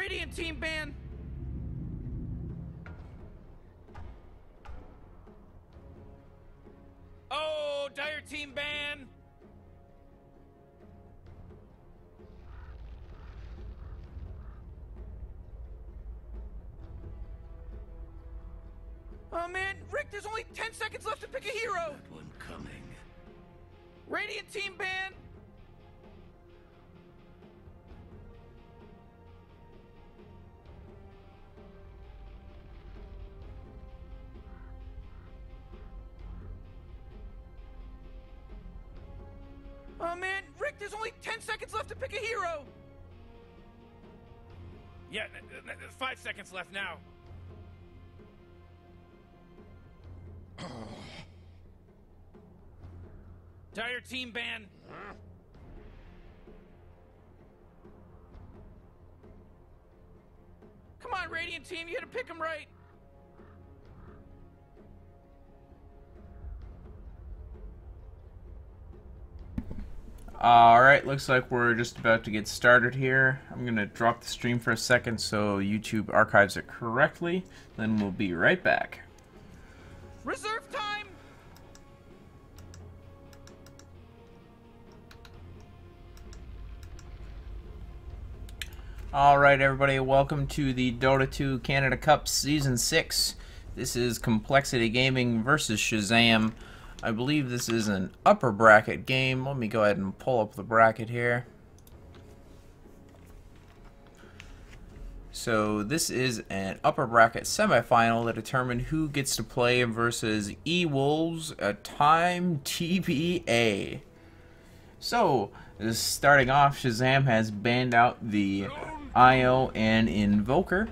Radiant team ban. Oh, Dire team ban. Oh man, Rick, there's only 10 seconds left to pick a hero. That one coming. Radiant team ban. Oh man, Rick, there's only 10 seconds left to pick a hero. Yeah, 5 seconds left now. Dire team ban. Come on, Radiant team, you gotta pick him right. Alright, looks like we're just about to get started here. I'm going to drop the stream for a second so YouTube archives it correctly, then we'll be right back. Reserve time! Alright everybody, welcome to the Dota 2 Canada Cup Season 6. This is Complexity Gaming versus Shazam. I believe this is an upper bracket game. Let me go ahead and pull up the bracket here. So this is an upper bracket semifinal to determine who gets to play versus E-Wolves, a Time TBA. So, starting off, Shazam has banned out the IO and Invoker,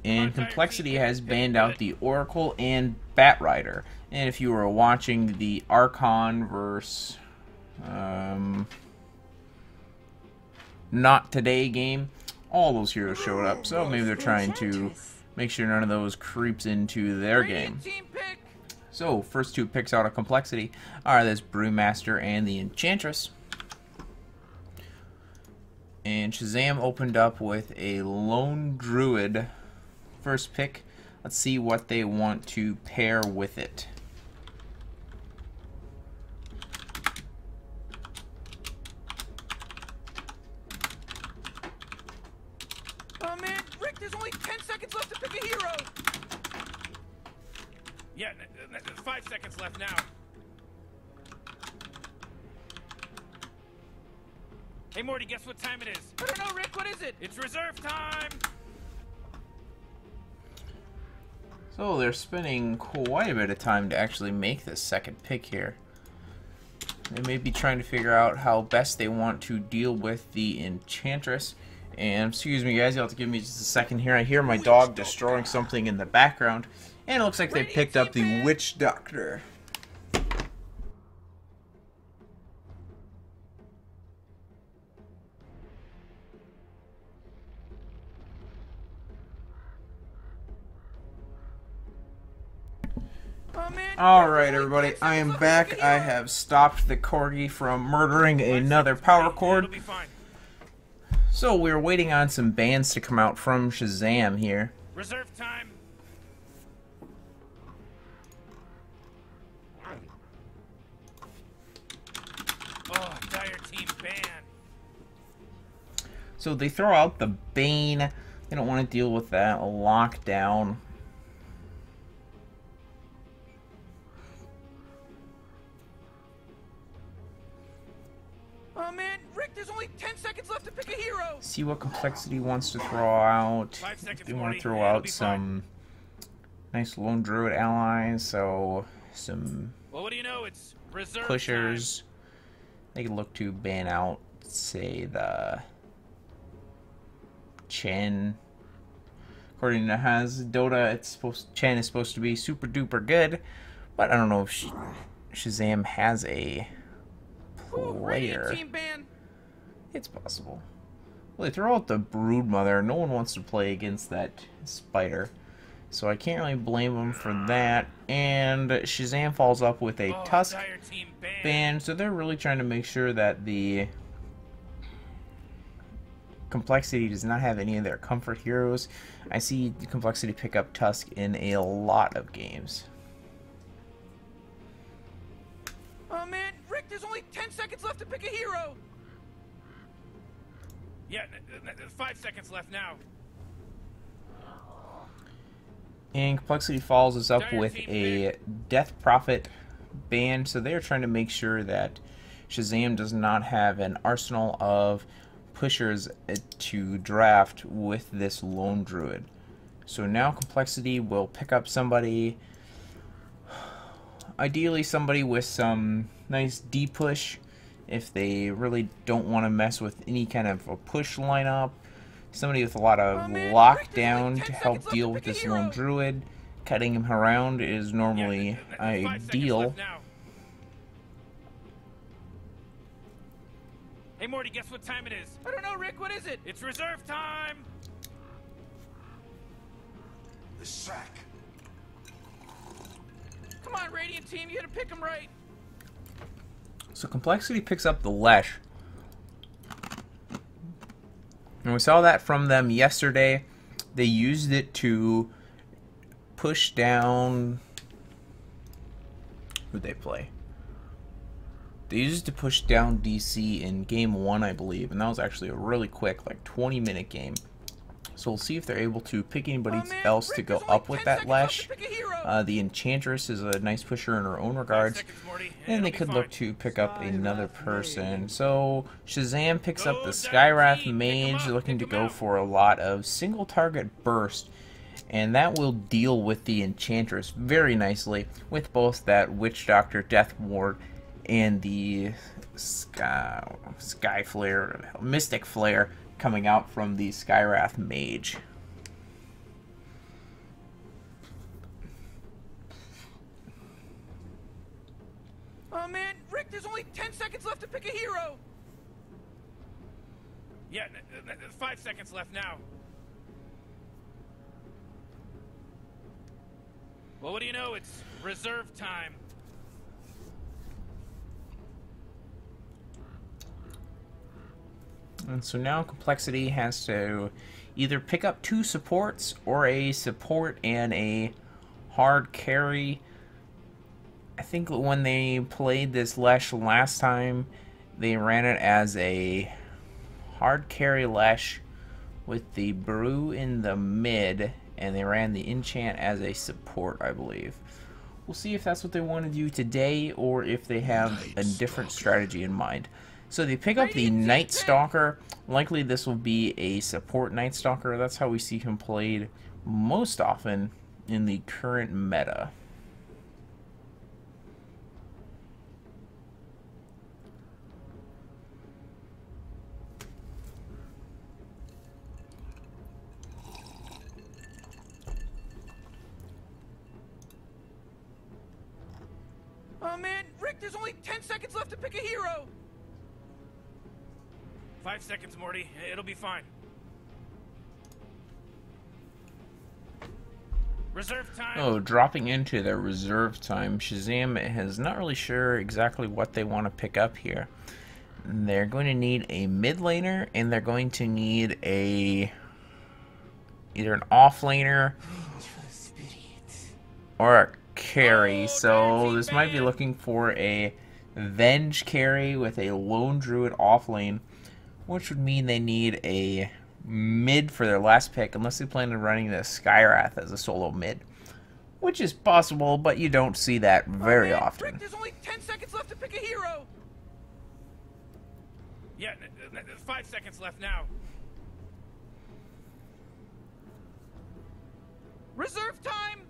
and Complexity has banned out the Oracle and Batrider. And if you were watching the Archon versus Not Today game, all those heroes showed up, so maybe they're trying to make sure none of those creeps into their game. So, first two picks out of Complexity are this Brewmaster and the Enchantress. And Shazam opened up with a Lone Druid first pick. Let's see what they want to pair with it. Oh man, Rick, there's only 10 seconds left to pick a hero. Yeah, 5 seconds left now. Hey Morty, guess what time it is? I don't know, Rick, what is it? It's reserve time! So they're spending quite a bit of time to actually make this second pick here. They may be trying to figure out how best they want to deal with the Enchantress. And excuse me guys, you'll have to give me just a second here. I hear my dog destroying something in the background. And it looks like they picked up the Witch Doctor. Alright everybody, I am back. I have stopped the Corgi from murdering another power cord. So we're waiting on some bans to come out from Shazam here. Reserve time. Oh, Dire team ban. So they throw out the Bane. They don't want to deal with that. A lockdown. Oh man, Rick, there's only 10 seconds left to pick a hero. See what Complexity wants to throw out. 5 seconds, They want to Morty. throw Yeah, out some nice Lone Druid allies. So some Well, what do you know? It's reserve pushers. They could look to ban out, say, the Chen. According to Haz Dota, Chen is supposed to be super duper good, but I don't know if Shazam has a player. Team ban. It's possible. Well, they throw out the Broodmother. No one wants to play against that spider, so I can't really blame them for that. And Shazam falls up with a Tusk ban, so they're really trying to make sure that the Complexity does not have any of their comfort heroes. I see Complexity pick up Tusk in a lot of games. Oh man, Rick, there's only 10 seconds left to pick a hero! Yeah, 5 seconds left now. And Complexity follows us up with a Death Prophet band, so they're trying to make sure that Shazam does not have an arsenal of pushers to draft with this Lone Druid. So now Complexity will pick up somebody, ideally somebody with some nice D-push if they really don't want to mess with any kind of a push lineup. Somebody with a lot of lockdown to help deal with this Lone Druid. Cutting him around is normally ideal. Hey Morty, guess what time it is? I don't know, Rick, what is it? It's reserve time! The sack. Come on, Radiant Team, you gotta pick him right. So Complexity picks up the Lesh. And we saw that from them yesterday. They used it to push down... Who'd they play? They used it to push down DC in game 1, I believe. And that was actually a really quick, like 20-minute game. So we'll see if they're able to pick anybody else to go up with that Lesh. The Enchantress is a nice pusher in her own regards. And they could look to pick up another person. So Shazam picks up the Skywrath Mage, looking to go for a lot of single target burst. And that will deal with the Enchantress very nicely with both that Witch Doctor, Death Ward, and the Sky Flare, Mystic Flare coming out from the Skywrath Mage. Oh man, Rick, there's only 10 seconds left to pick a hero! Yeah, 5 seconds left now. Well, what do you know? It's reserve time. And so now Complexity has to either pick up 2 supports or a support and a hard carry. I think when they played this Lesh last time, they ran it as a hard carry Lesh with the Brew in the mid, and they ran the Enchant as a support, I believe. We'll see if that's what they want to do today or if they have a different strategy in mind. So they pick up the Night Stalker. Likely this will be a support Night Stalker. That's how we see him played most often in the current meta. Oh man, Rick, there's only 10 seconds left to pick a hero! 5 seconds, Morty. It'll be fine. Reserve time. Oh, dropping into their reserve time. Shazam is not really sure exactly what they want to pick up here. They're going to need a mid laner, and they're going to need a either an off laner or a carry. So this might be looking for a Venge carry with a Lone Druid off lane, which would mean they need a mid for their last pick, unless they plan on running the Skywrath as a solo mid, which is possible, but you don't see that very often. Rick, there's only 10 seconds left to pick a hero! Yeah, 5 seconds left now. Reserve time!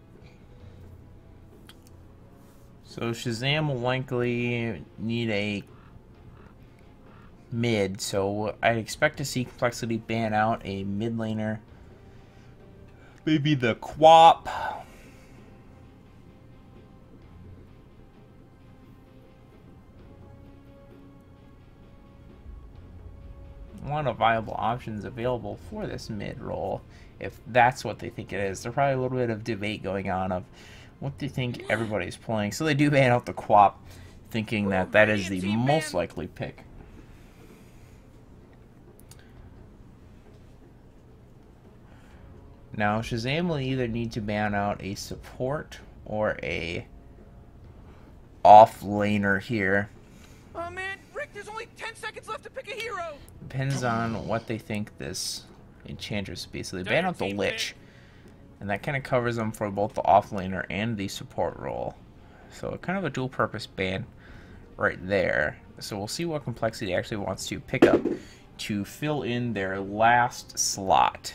So Shazam will likely need a mid, so I expect to see Complexity ban out a mid laner. Maybe the Quap. A lot of viable options available for this mid role, if that's what they think it is. There's probably a little bit of debate going on of what do you think everybody's playing. So they do ban out the Quap, thinking that that is the most likely pick. Now, Shazam will either need to ban out a support or a off-laner here. Oh man, Rick, there's only 10 seconds left to pick a hero! Depends on what they think this Enchantress will be. So they ban out the Lich. And that kind of covers them for both the off-laner and the support role. So kind of a dual-purpose ban right there. So we'll see what Complexity actually wants to pick up to fill in their last slot.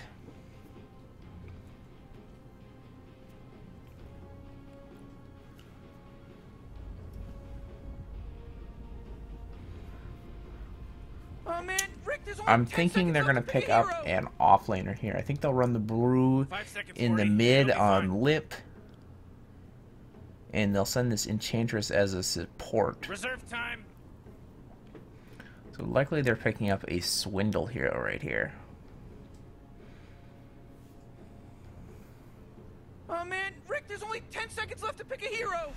Oh man, Rick, there's only I'm 10 thinking seconds they're going to left pick pick a up hero. an off-laner here. I think they'll run the Brew 5 seconds, in the Morty. mid It'll be on fine. Lip. And they'll send this Enchantress as a support. Reserve time. So likely they're picking up a Swindle hero right here. Oh man, Rick, there's only 10 seconds left to pick a hero.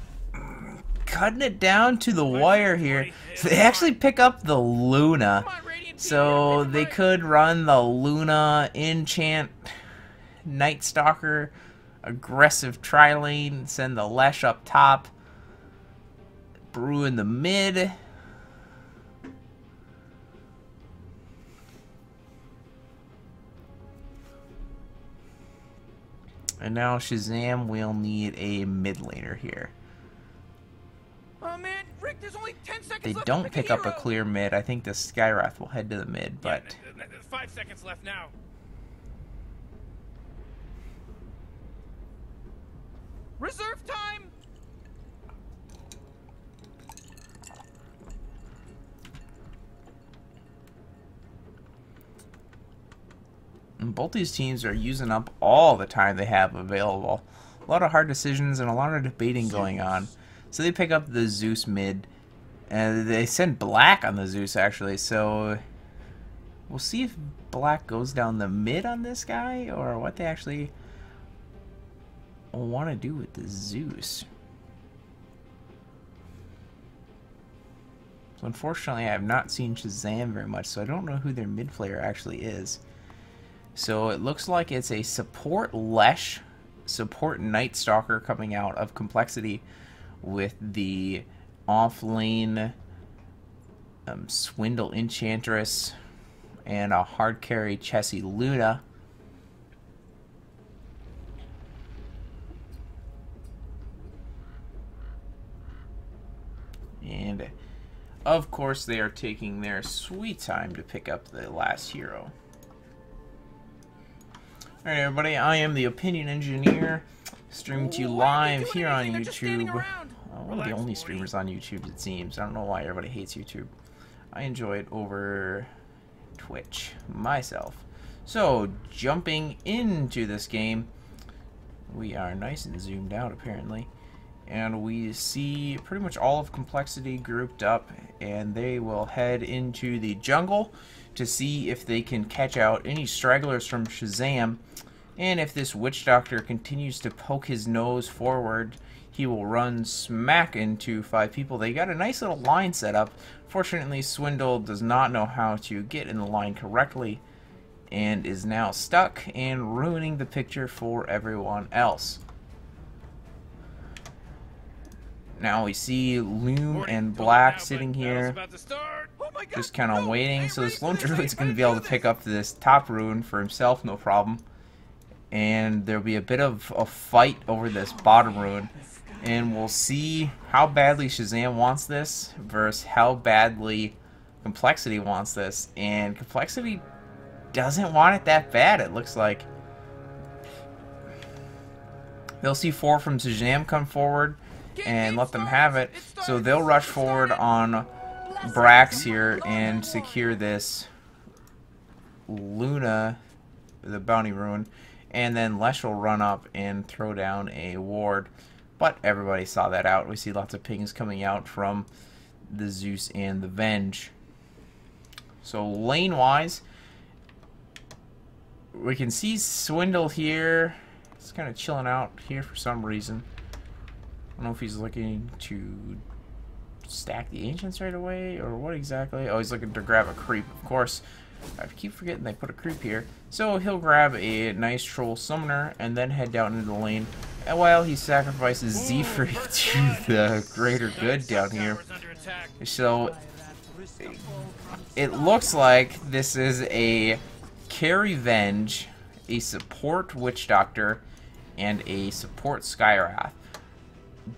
Cutting it down to the wire here. So they actually pick up the Luna. Come on, Radiant team, So pick it they right. could run the Luna Enchant Night Stalker aggressive tri-lane, send the Lesh up top, Brew in the mid. And now Shazam will need a mid laner here. Oh man, Rick, there's only 10 seconds They left don't to pick pick up a clear mid. I think the Skywrath will head to the mid, but 5 seconds left now. Reserve time. and both these teams are using up all the time they have available. A lot of hard decisions and a lot of debating going on. So they pick up the Zeus mid, and they send Black on the Zeus actually. So we'll see if Black goes down the mid on this guy or what they actually want to do with the Zeus. So unfortunately, I have not seen Shazam very much, so I don't know who their mid player actually is. So it looks like it's a support Lesh, support Night Stalker coming out of Complexity with the off-lane Swindle Enchantress and a hard carry Chessie Luna. And of course they are taking their sweet time to pick up the last hero. Alright everybody, I am the Opinion Engineer, streaming to you live here on YouTube. One of the only streamers on YouTube, it seems. I don't know why everybody hates YouTube. I enjoy it over Twitch myself. So, jumping into this game, we are nice and zoomed out apparently. And we see pretty much all of Complexity grouped up, and they will head into the jungle to see if they can catch out any stragglers from Shazam. And if this Witch Doctor continues to poke his nose forward, he will run smack into 5 people. They got a nice little line set up. Fortunately, Swindle does not know how to get in the line correctly and is now stuck and ruining the picture for everyone else. Now we see Loom and Black sitting here, just kind of waiting. So this lone druid's going to be able to pick up this top rune for himself, no problem. And there'll be a bit of a fight over this bottom rune. And we'll see how badly Shazam wants this versus how badly Complexity wants this. And Complexity doesn't want it that bad, it looks like. They'll see 4 from Shazam come forward and let them have it. So they'll rush forward on Brax here and secure this Luna, the bounty rune, and then Lesh will run up and throw down a ward. But everybody saw that out. We see lots of pings coming out from the Zeus and the Venge. So lane-wise, we can see Swindle here. He's kind of chilling out here for some reason. I don't know if he's looking to stack the Ancients right away or what exactly. Oh, he's looking to grab a creep, of course. I keep forgetting they put a creep here. So he'll grab a nice troll summoner and then head down into the lane. And while he sacrifices Zfreak to the greater good down here. So it looks like this is a carry Venge, a support Witch Doctor, and a support Skywrath.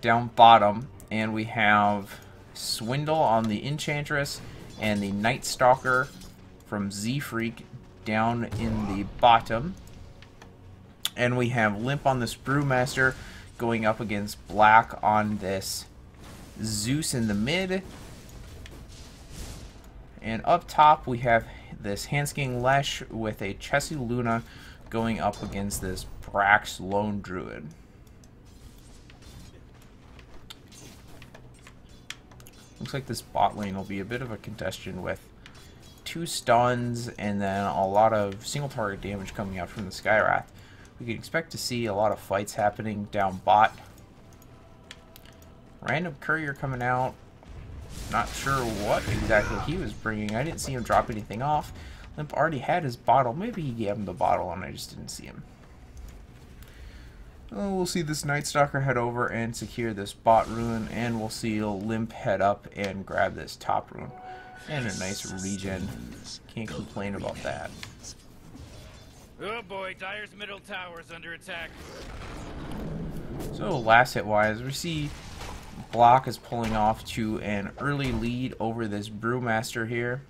Down bottom, and we have Swindle on the Enchantress and the Night Stalker from Zfreak down in the bottom. And we have Limp on this Brewmaster going up against Black on this Zeus in the mid. And up top we have this Hansking Lesh with a Chessie Luna going up against this Brax Lone Druid. Looks like this bot lane will be a bit of a congestion with 2 stuns and then a lot of single target damage coming out from the Skywrath. We can expect to see a lot of fights happening down bot. Random courier coming out. Not sure what exactly he was bringing. I didn't see him drop anything off. Limp already had his bottle. Maybe he gave him the bottle and I just didn't see him. Oh, we'll see this Night Stalker head over and secure this bot rune, and we'll see Limp head up and grab this top rune. And a nice regen. Can't complain about that. Oh boy, Dire's middle tower is under attack. So last hit wise, we see Block is pulling off to an early lead over this Brewmaster here.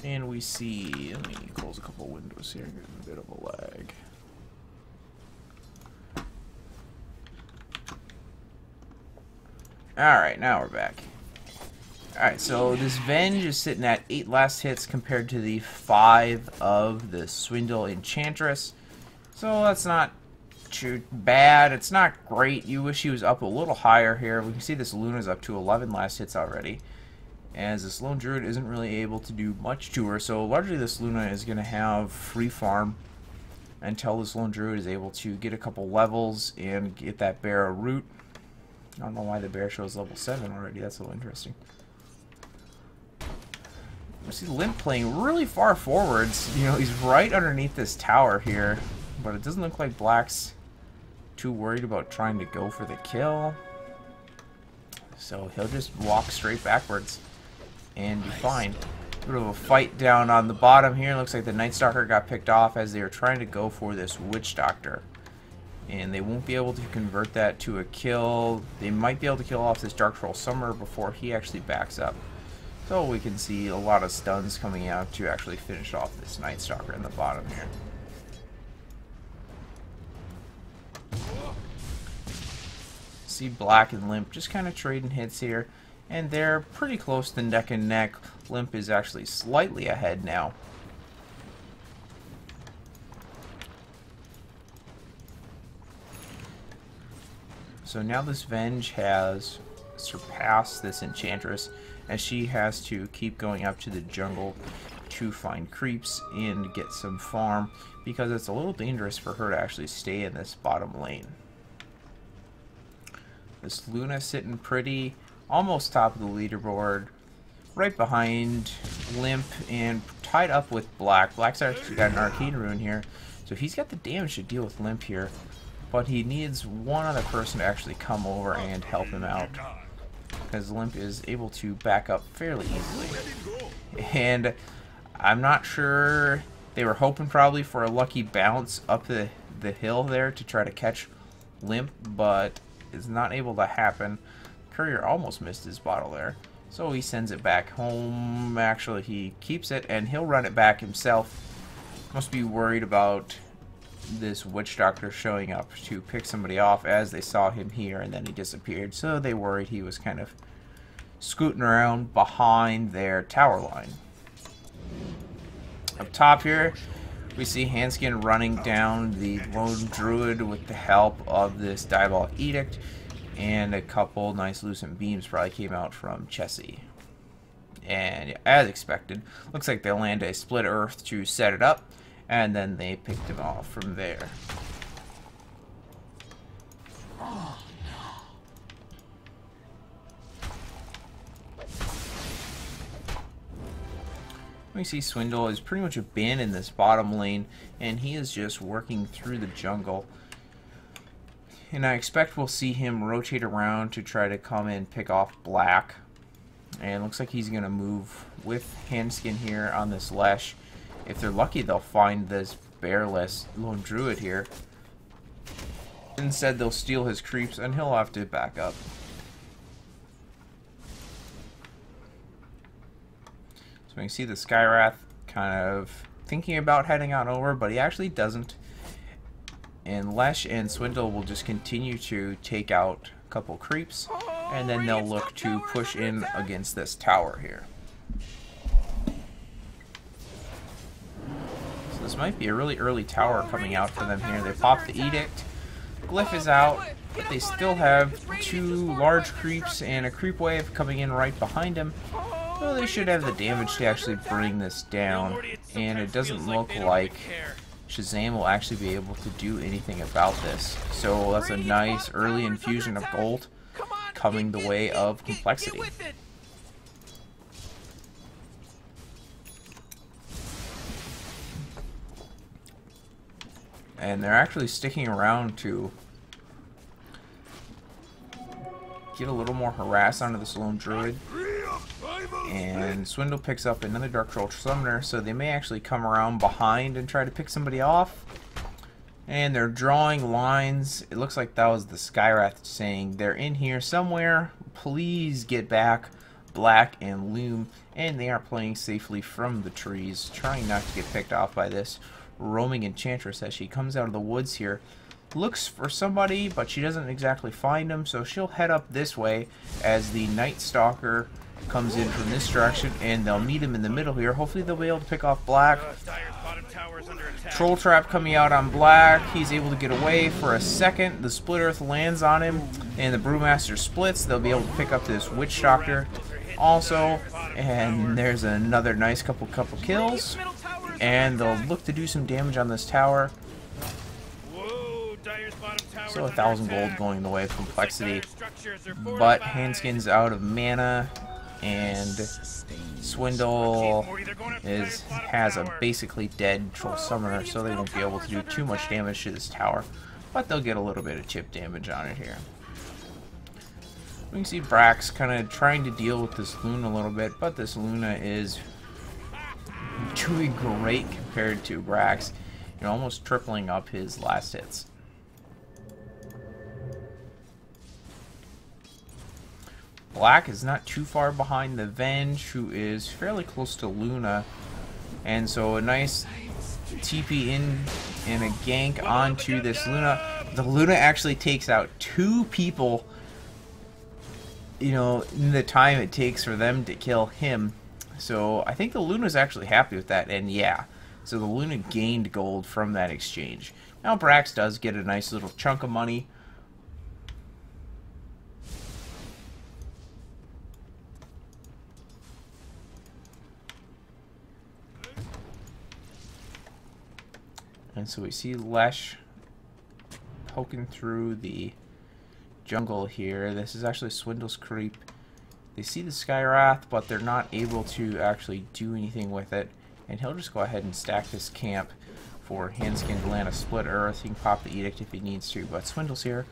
And we see, let me close a couple windows here, getting a bit of a lag. Alright, now we're back. Alright, so this Venge is sitting at 8 last hits compared to the 5 of the Swindle Enchantress. So that's not too bad. It's not great. You wish he was up a little higher here. We can see this Luna's up to 11 last hits already. As this Lone Druid isn't really able to do much to her, so largely this Luna is going to have free farm until this Lone Druid is able to get a couple levels and get that bear a root. I don't know why the bear shows level 7 already, that's a little interesting. We see Limp playing really far forwards. You know, he's right underneath this tower here, but it doesn't look like Black's too worried about trying to go for the kill. So he'll just walk straight backwards and be fine. A bit of a fight down on the bottom here. Looks like the Night Stalker got picked off as they were trying to go for this Witch Doctor. And they won't be able to convert that to a kill. They might be able to kill off this Dark Troll Summoner before he actually backs up. So we can see a lot of stuns coming out to actually finish off this Night Stalker in the bottom here. See Black and Limp just kind of trading hits here. And they're pretty close to neck and neck. Limp is actually slightly ahead now. So now this Venge has surpassed this Enchantress, as she has to keep going up to the jungle to find creeps and get some farm, because it's a little dangerous for her to actually stay in this bottom lane. This Luna sitting pretty, almost top of the leaderboard, right behind Limp and tied up with Black. Black's actually got an Arcane Rune here, so he's got the damage to deal with Limp here, but he needs one other person to actually come over and help him out, because Limp is able to back up fairly easily. And I'm not sure, they were hoping probably for a lucky bounce up the hill there to try to catch Limp, but it's not able to happen. Courier almost missed his bottle there, so he sends it back home. Actually, he keeps it and he'll run it back himself. Must be worried about this Witch Doctor showing up to pick somebody off, as they saw him here and then he disappeared, so they worried he was kind of scooting around behind their tower line. Up top here, we see Hanskin running down the Lone Druid with the help of this Diabolic Edict, and a couple nice Lucent Beams probably came out from Chessie. And as expected, looks like they land a Split Earth to set it up, and then they picked him off from there. We see Swindle is pretty much abandoned this bottom lane, and he is just working through the jungle. And I expect we'll see him rotate around to try to come and pick off Black. And looks like he's going to move with Handskin here on this Lesh. If they're lucky, they'll find this bearless Lone Druid here. Instead, they'll steal his creeps, and he'll have to back up. So we can see the Skywrath kind of thinking about heading on over, but he actually doesn't. And Lesh and Swindle will just continue to take out a couple creeps, and then they'll look to push in against this tower here. So this might be a really early tower coming out for them here. They pop the Edict. Glyph is out, but they still have 2 large creeps and a creep wave coming in right behind him. Well, they should have the damage to actually bring this down, and it doesn't look like Shazam will actually be able to do anything about this. So that's a nice early infusion of gold coming the way of Complexity. And they're actually sticking around to get a little more harass onto this Lone Druid. And Swindle picks up another Dark Troll Summoner, so they may actually come around behind and try to pick somebody off. And they're drawing lines. It looks like that was the Skywrath saying, they're in here somewhere, please get back, Black and Loom. And they are playing safely from the trees, trying not to get picked off by this roaming Enchantress as she comes out of the woods here. Looks for somebody, but she doesn't exactly find him, so she'll head up this way as the Night Stalker comes in from this direction, and they'll meet him in the middle here. Hopefully they'll be able to pick off Black. Troll Trap coming out on Black. He's able to get away for a second. The Split Earth lands on him, and the Brewmaster splits. They'll be able to pick up this Witch Doctor also, and there's another nice couple kills, and they'll look to do some damage on this tower. So 1,000 gold going the way of Complexity, but Handskin's out of mana, and Swindle has a basically dead Troll Summoner, so they won't be able to do too much damage to this tower, but they'll get a little bit of chip damage on it here. We can see Brax kind of trying to deal with this Luna a little bit, but this Luna is doing great compared to Brax, almost tripling up his last hits. Black is not too far behind the Venge, who is fairly close to Luna, and so a nice TP in and a gank onto this Luna. The Luna actually takes out 2 people, in the time it takes for them to kill him. So I think the Luna's actually happy with that, and yeah, so the Luna gained gold from that exchange. Now Brax does get a nice little chunk of money. And so we see Lesh poking through the jungle here. This is actually Swindle's creep. They see the Skywrath, but they're not able to actually do anything with it. And he'll just go ahead and stack his camp for Handskin to land a Split Earth. He can pop the Edict if he needs to, but Swindle's here,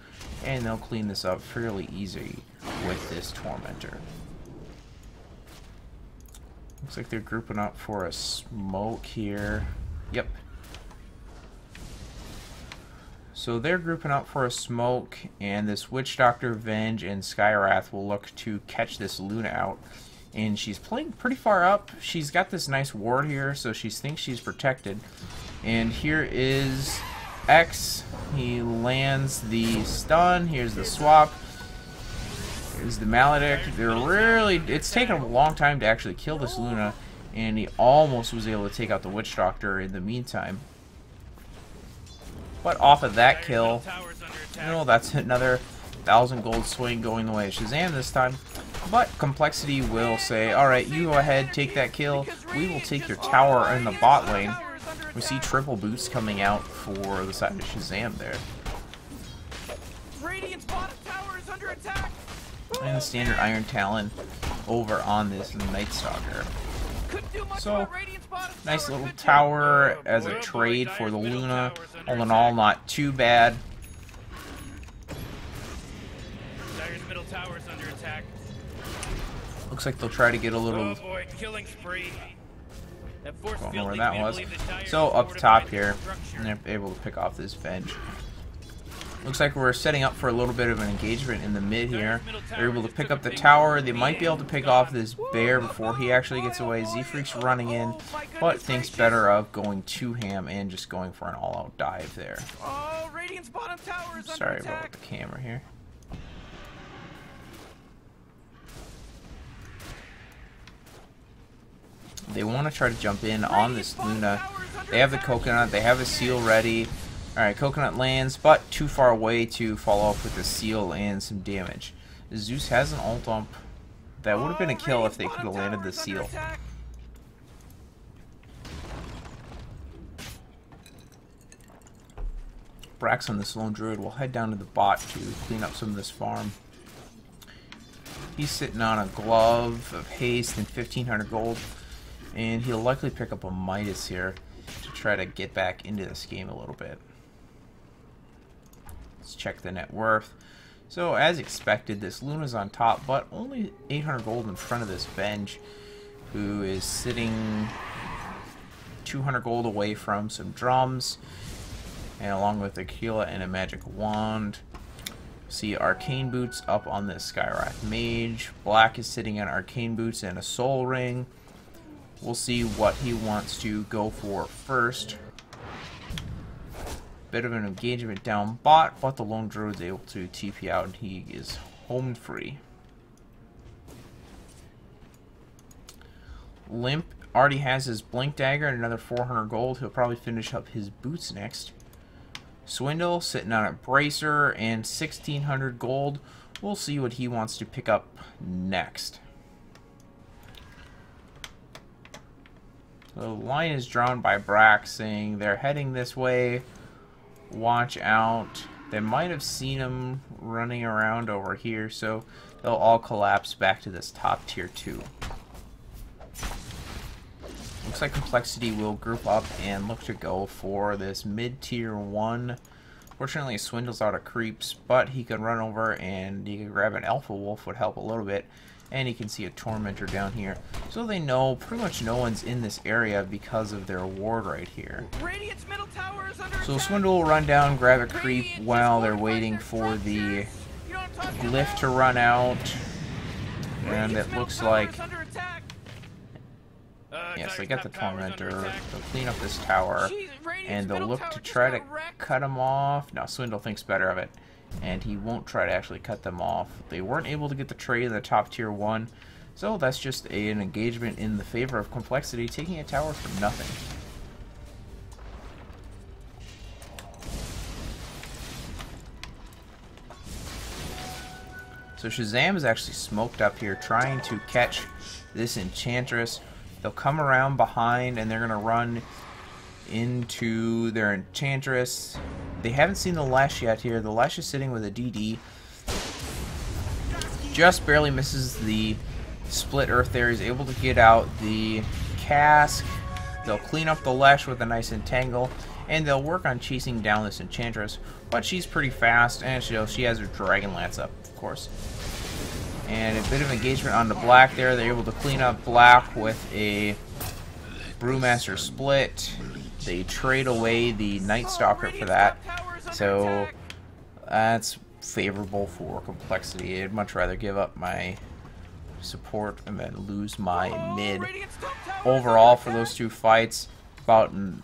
and they'll clean this up fairly easy with this Tormentor. Looks like they're grouping up for a smoke here. Yep. So they're grouping up for a smoke, and this Witch Doctor, Venge, and Skywrath will look to catch this Luna out. And she's playing pretty far up. She's got this nice ward here, so she thinks she's protected. And here is X. He lands the stun. Here's the swap. Here's the Maledict. It's taken a long time to actually kill this Luna, and he almost was able to take out the Witch Doctor in the meantime. But off of that kill, that's another 1,000 gold swing going the way of Shazam this time. But Complexity will say, alright, you go ahead, take that kill. We will take your tower in the bot lane. We see triple boots coming out for the side of Shazam there. And the standard Iron Talon over on this Night Stalker. Couldn't do much So, about Radiant's bottom nice tower, little could you? tower Oh, as boy, a oh, boy, trade for the Dire's middle Luna. tower's under All in attack. all, not too bad. Dire's middle tower's under attack. Looks like they'll try to get a little... Oh boy, killing spree. That force Don't know field where leads that me to was. believe that Dire's So up fortified top their here, structure. they're able to pick off this Venge. Looks like we're setting up for a little bit of an engagement in the mid here. They're able to pick up the tower. They might be able to pick off this bear before he actually gets away. Z-Freak's running in, but thinks better of going to him and just going for an all-out dive there. Oh, Radiant's bottom tower is Sorry under about attack. the camera here. They want to try to jump in on this Luna. They have the coconut. They have a seal ready. Alright, coconut lands, but too far away to follow up with the seal and some damage. Zeus has an ult ump. That would have been a kill if they could have landed the seal. Brax on this lone druid will head down to the bot to clean up some of this farm. He's sitting on a glove of haste and 1500 gold. And he'll likely pick up a Midas here to try to get back into this game a little bit. Let's check the net worth. So, as expected, this Luna's on top, but only 800 gold in front of this Venge, who is sitting 200 gold away from some drums, and along with Aquila and a magic wand. See Arcane Boots up on this Skywrath Mage. Black is sitting on Arcane Boots and a Soul Ring. We'll see what he wants to go for first. Bit of an engagement down bot, but the lone druid is able to TP out and he is home free. Limp already has his Blink Dagger and another 400 gold. He'll probably finish up his boots next. Swindle sitting on a Bracer and 1600 gold. We'll see what he wants to pick up next. The line is drawn by Brax saying they're heading this way. Watch out. They might have seen him running around over here, so they'll all collapse back to this top tier 2. Looks like Complexity will group up and look to go for this mid tier 1. Fortunately, Swindle's out of creeps, but he could run over and he could grab an Alpha Wolf, would help a little bit. And you can see a Tormentor down here. So they know pretty much no one's in this area because of their ward right here. Radiant's middle tower is under So attack. Swindle will run down, grab a creep while they're waiting for the You know what I'm talking glyph about? to run out. And Radiant's it middle looks tower like... is under attack. Yes, they Dire's get the top tower is Tormentor. under attack. They'll clean up this tower. Jeez, Radiant's And they'll middle look tower to just try to got wrecked. cut him off. Now, Swindle thinks better of it. And he won't try to actually cut them off. They weren't able to get the trade in the top tier 1. So that's just an engagement in the favor of Complexity, taking a tower for nothing. So Shazam is actually smoked up here, trying to catch this Enchantress. They'll come around behind, and they're going to run into their Enchantress. They haven't seen the Lash yet here. The Lash is sitting with a DD. Just barely misses the split earth there. He's able to get out the cask. They'll clean up the Lash with a nice entangle, and they'll work on chasing down this Enchantress. But she's pretty fast, and she has her Dragon Lance up, of course. And a bit of engagement on the Black there. They're able to clean up Black with a Brewmaster split. They trade away the Night Stalker for that. So that's favorable for Complexity. I'd much rather give up my support and then lose my mid. Overall, for those two fights, about an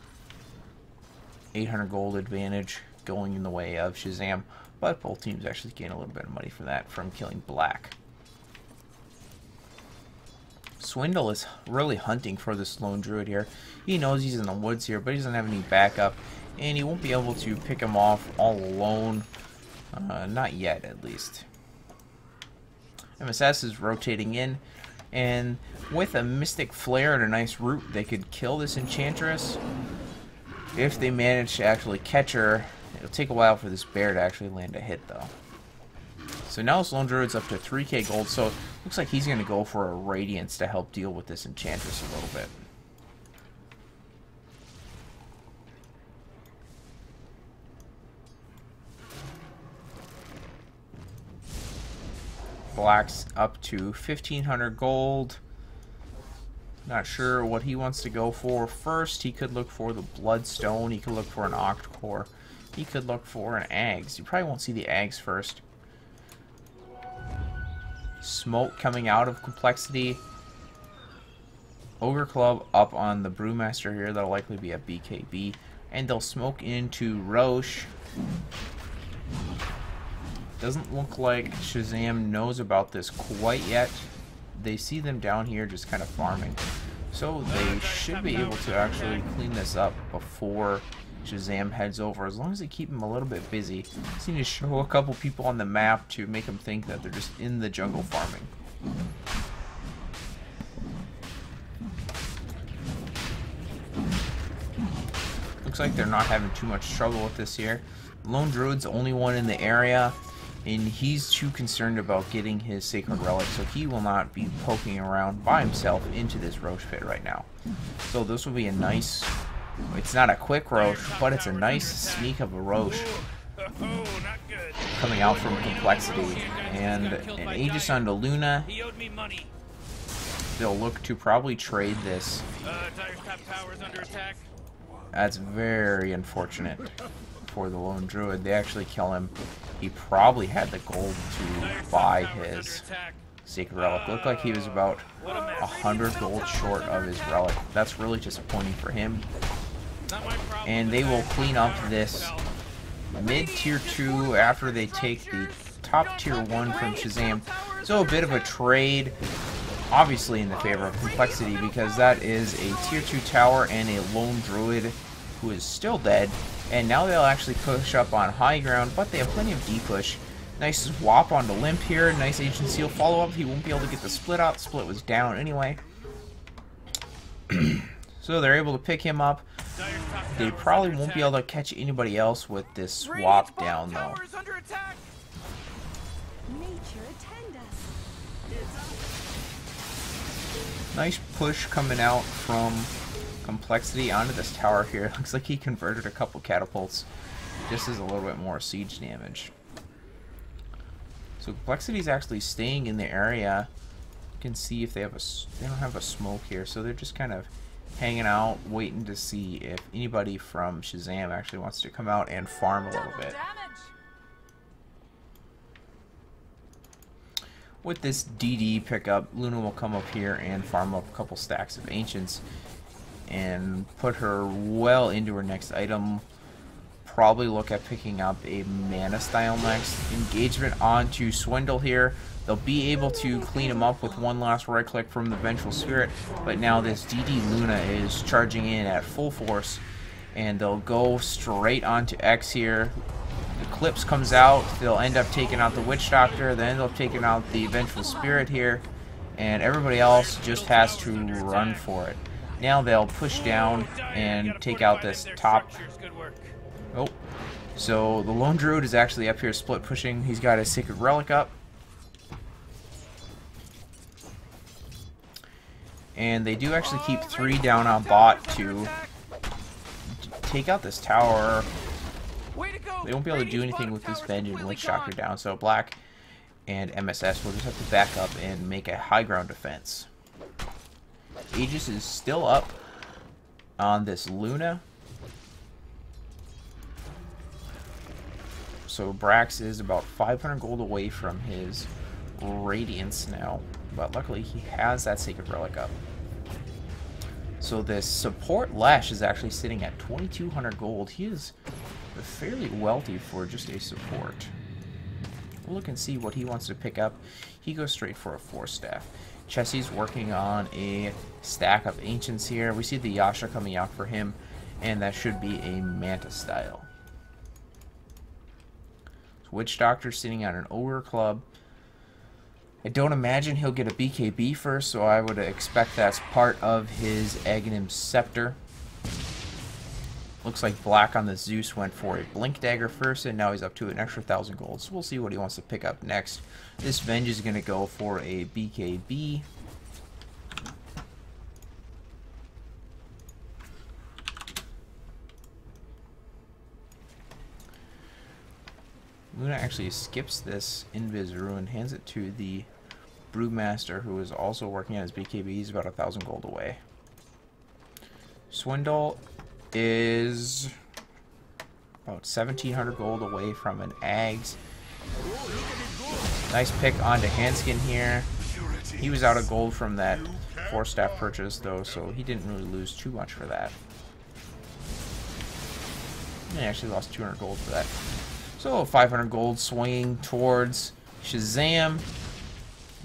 800 gold advantage going in the way of Shazam, but both teams actually gain a little bit of money for that from killing Black. Swindle is really hunting for this lone druid here. He knows he's in the woods here, but he doesn't have any backup, and he won't be able to pick him off all alone. Not yet, at least. MSS is rotating in, and with a Mystic Flare and a nice root, they could kill this Enchantress. If they manage to actually catch her, it'll take a while for this bear to actually land a hit, though. So now this lone druid's up to 3k gold, so Looks like he's going to go for a Radiance to help deal with this Enchantress a little bit. Black's up to 1,500 gold. Not sure what he wants to go for first. He could look for the Bloodstone. He could look for an Octocore. He could look for an Ags. You probably won't see the Ags first. Smoke coming out of Complexity. Ogre Club up on the Brewmaster here. That'll likely be a BKB. And they'll smoke into Roche. Doesn't look like Shazam knows about this quite yet. They see them down here just kind of farming. So they should be able to actually clean this up before Shazam heads over, as long as they keep him a little bit busy. Just need to show a couple people on the map to make them think that they're just in the jungle farming. Looks like they're not having too much trouble with this here. Lone Druid's the only one in the area, and he's too concerned about getting his Sacred Relic, so he will not be poking around by himself into this Roche pit right now. So this will be a nice, it's not a quick Roche, but it's a nice sneak of a Roche coming out from Complexity. And an Aegis onto Luna. They'll look to probably trade this. That's very unfortunate for the Lone Druid. They actually kill him. He probably had the gold to buy his Sacred Relic. Looked like he was about 100 gold short of his relic. That's really disappointing for him. And they will clean up this mid-tier 2 after they take the top tier 1 from Shazam. So a bit of a trade, obviously in the favor of Complexity, because that is a tier 2 tower and a Lone Druid who is still dead. And now they'll actually push up on high ground, but they have plenty of D-push. Nice swap onto Limp here. Nice Ancient Seal follow-up. He won't be able to get the split out. Split was down anyway. So they're able to pick him up. They probably won't be able to catch anybody else with this swap down, though. Nice push coming out from Complexity onto this tower here. Looks like he converted a couple catapults. This is a little bit more siege damage. So Complexity's actually staying in the area. You can see if they have they don't have a smoke here, so they're just kind of hanging out, waiting to see if anybody from Shazam actually wants to come out and farm a little bit. With this DD pickup, Luna will come up here and farm up a couple stacks of Ancients and put her well into her next item. Probably look at picking up a Mana Style next. Engagement onto Swindle here. They'll be able to clean him up with one last right click from the Vengeful Spirit, but now this DD Luna is charging in at full force, and they'll go straight onto X here. Eclipse comes out, they'll end up taking out the Witch Doctor, then they'll take out the Vengeful Spirit here, and everybody else just has to run for it. Now they'll push down and take out this top. Oh, so the Lone Druid is actually up here split pushing. He's got his Sacred Relic up. And they do actually keep 3 down on bot to take out this tower. They won't be able to do anything with this Vengeance Witch Doctor down, so Black and MSS will just have to back up and make a high ground defense. Aegis is still up on this Luna. So Brax is about 500 gold away from his Radiance now, but luckily he has that Sacred Relic up. So this support Lash is actually sitting at 2,200 gold. He is fairly wealthy for just a support. We'll look and see what he wants to pick up. He goes straight for a 4-staff. Chessie's working on a stack of Ancients here. We see the Yasha coming out for him, and that should be a Manta style. So Witch Doctor sitting on an Ogre Club. I don't imagine he'll get a BKB first, so I would expect that's part of his Aghanim Scepter. Looks like black on the Zeus went for a Blink Dagger first, and now he's up to an extra 1,000 gold. So we'll see what he wants to pick up next. This Venge is going to go for a BKB. Luna actually skips this Invis Ruin, hands it to the Brewmaster, who is also working on his BKB. He's about 1,000 gold away. Swindle is about 1,700 gold away from an Ags. Nice pick onto Hanskin here. He was out of gold from that 4-staff purchase, though, so he didn't really lose too much for that. He actually lost 200 gold for that. So 500 gold swinging towards Shazam.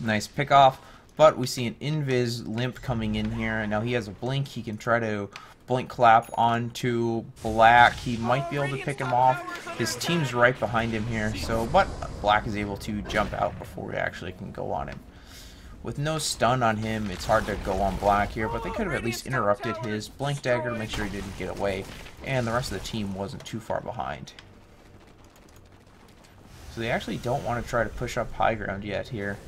Nice pick off. But we see an Invis Limp coming in here. And now he has a blink. He can try to blink clap onto Black. He might be able to pick him off. His team's right behind him here. But Black is able to jump out before he actually can go on him. With no stun on him, it's hard to go on Black here. But they could have at least interrupted his Blink Dagger to make sure he didn't get away. And the rest of the team wasn't too far behind. So they actually don't want to try to push up high ground yet here.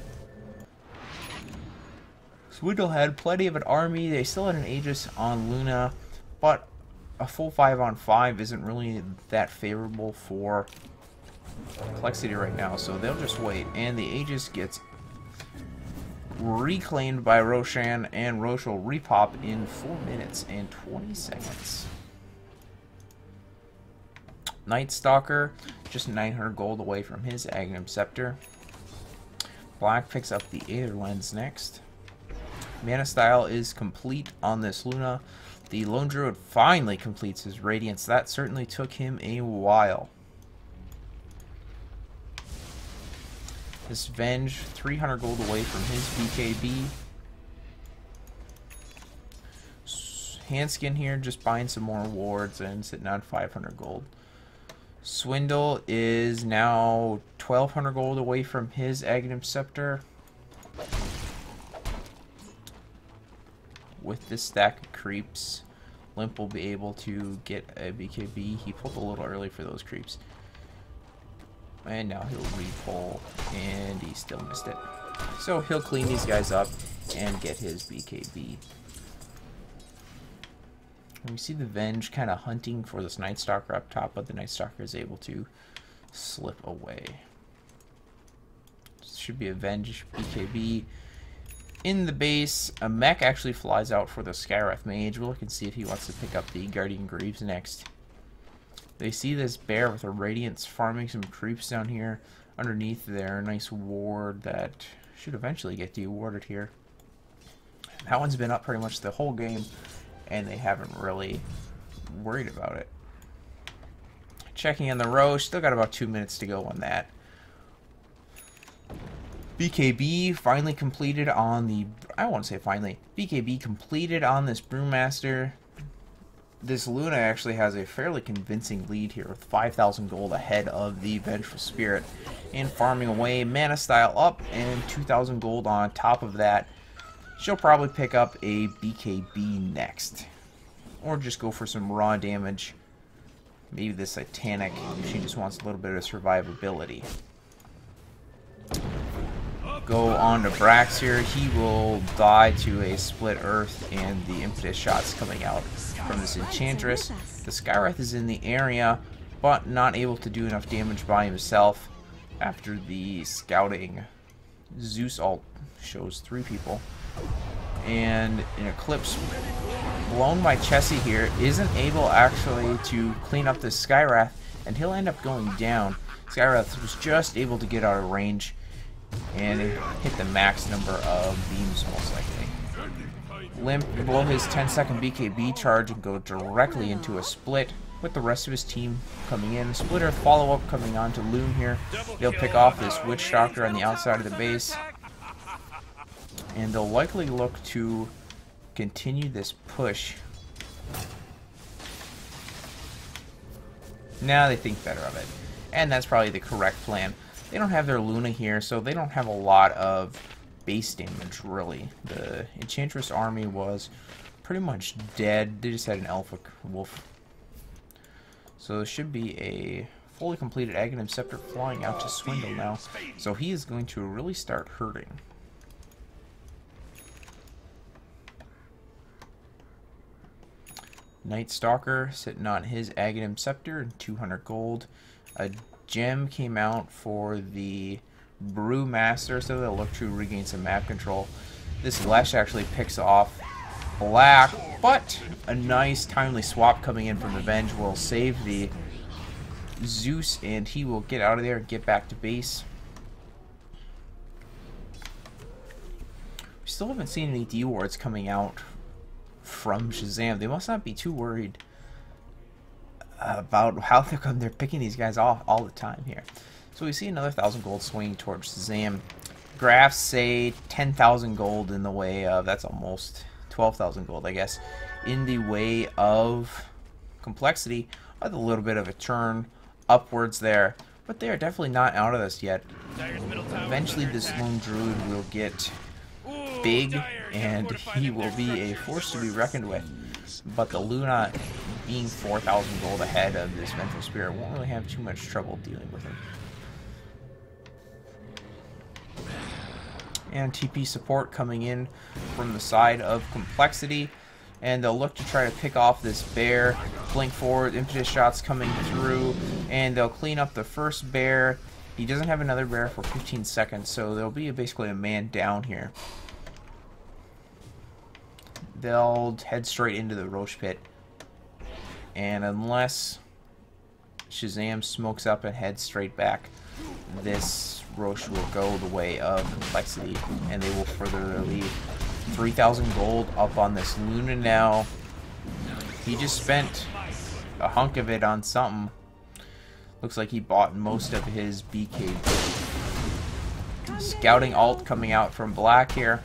Swindle had plenty of an army. They still had an Aegis on Luna, but a full 5-on-5 isn't really that favorable for Complexity right now, so they'll just wait. And the Aegis gets reclaimed by Roshan, and Rosh will repop in 4 minutes and 20 seconds. Night Stalker, just 900 gold away from his Aghanim Scepter. Black picks up the Aether Lens next. Mana Style is complete on this Luna. The Lone Druid finally completes his Radiance. That certainly took him a while. This Venge, 300 gold away from his BKB. Hanskin here, just buying some more wards and sitting on 500 gold. Swindle is now 1,200 gold away from his Aghanim Scepter. With this stack of creeps, Limp will be able to get a BKB. He pulled a little early for those creeps. And now he'll re-pull, and he still missed it. So he'll clean these guys up and get his BKB. And we see the Venge kind of hunting for this Night Stalker up top, but the Night Stalker is able to slip away. This should be a Venge BKB. In the base, a mech actually flies out for the Skywrath Mage. We'll look and see if he wants to pick up the Guardian Greaves next. They see this bear with a Radiance farming some creeps down here underneath there. Nice ward that should eventually get de-warded here. That one's been up pretty much the whole game, and they haven't really worried about it. Checking on the Rosh, still got about 2 minutes to go on that. BKB finally completed on the... I won't say finally. BKB completed on this Brewmaster. This Luna actually has a fairly convincing lead here with 5,000 gold ahead of the Vengeful Spirit. And farming away, Mana Style up, and 2,000 gold on top of that. She'll probably pick up a BKB next. Or just go for some raw damage. Maybe the Satanic. She just wants a little bit of survivability. Go on to Brax here. He will die to a Split Earth and the Impetus shots coming out from this Enchantress. The Skywrath is in the area, but not able to do enough damage by himself after the scouting. Zeus ult shows 3 people. And an Eclipse blown by Chessie here isn't able actually to clean up the Skywrath, and he'll end up going down. Skywrath was just able to get out of range and hit the max number of beams most likely. Limp will blow his 10-second BKB charge and go directly into a split with the rest of his team coming in. Splitter follow-up coming on to Loom here. They'll pick off this Witch Doctor on the outside of the base. And they'll likely look to continue this push. Now they think better of it. And that's probably the correct plan. They don't have their Luna here, so they don't have a lot of base damage, really. The Enchantress army was pretty much dead. They just had an Alpha Wolf So there should be a fully completed Aghanim Scepter flying out to Swindle now. So he is going to really start hurting. Night Stalker sitting on his Aghanim Scepter and 200 gold. A gem came out for the Brewmaster, so they'll look to regain some map control. This Lesh actually picks off Black, but a nice timely swap coming in from the Venge will save the Zeus, and he will get out of there and get back to base. We still haven't seen any D-wards coming out from Shazam. They must not be too worried about how they're picking these guys off all the time here. So we see another 1,000 gold swinging towards Shazam. Graphs say 10,000 gold in the way of, that's almost 12,000 gold, I guess, in the way of Complexity, with a little bit of a turn upwards there. But they are definitely not out of this yet. Eventually this lone druid will get big, and he will be a force to be reckoned with. But the Luna, being 4,000 gold ahead of this Vengeful Spirit, won't really have too much trouble dealing with him. And TP support coming in from the side of Complexity, and they'll look to try to pick off this bear. Blink forward, impetus shots coming through, and they'll clean up the first bear. He doesn't have another bear for 15 seconds, so there'll be basically a man down here. They'll head straight into the Roche Pit, and unless Shazam smokes up and heads straight back, this Roche will go the way of Complexity, and they will further their lead. 3,000 gold up on this Luna now. He just spent a hunk of it on something. Looks like he bought most of his BKB. Scouting ult coming out from Black here,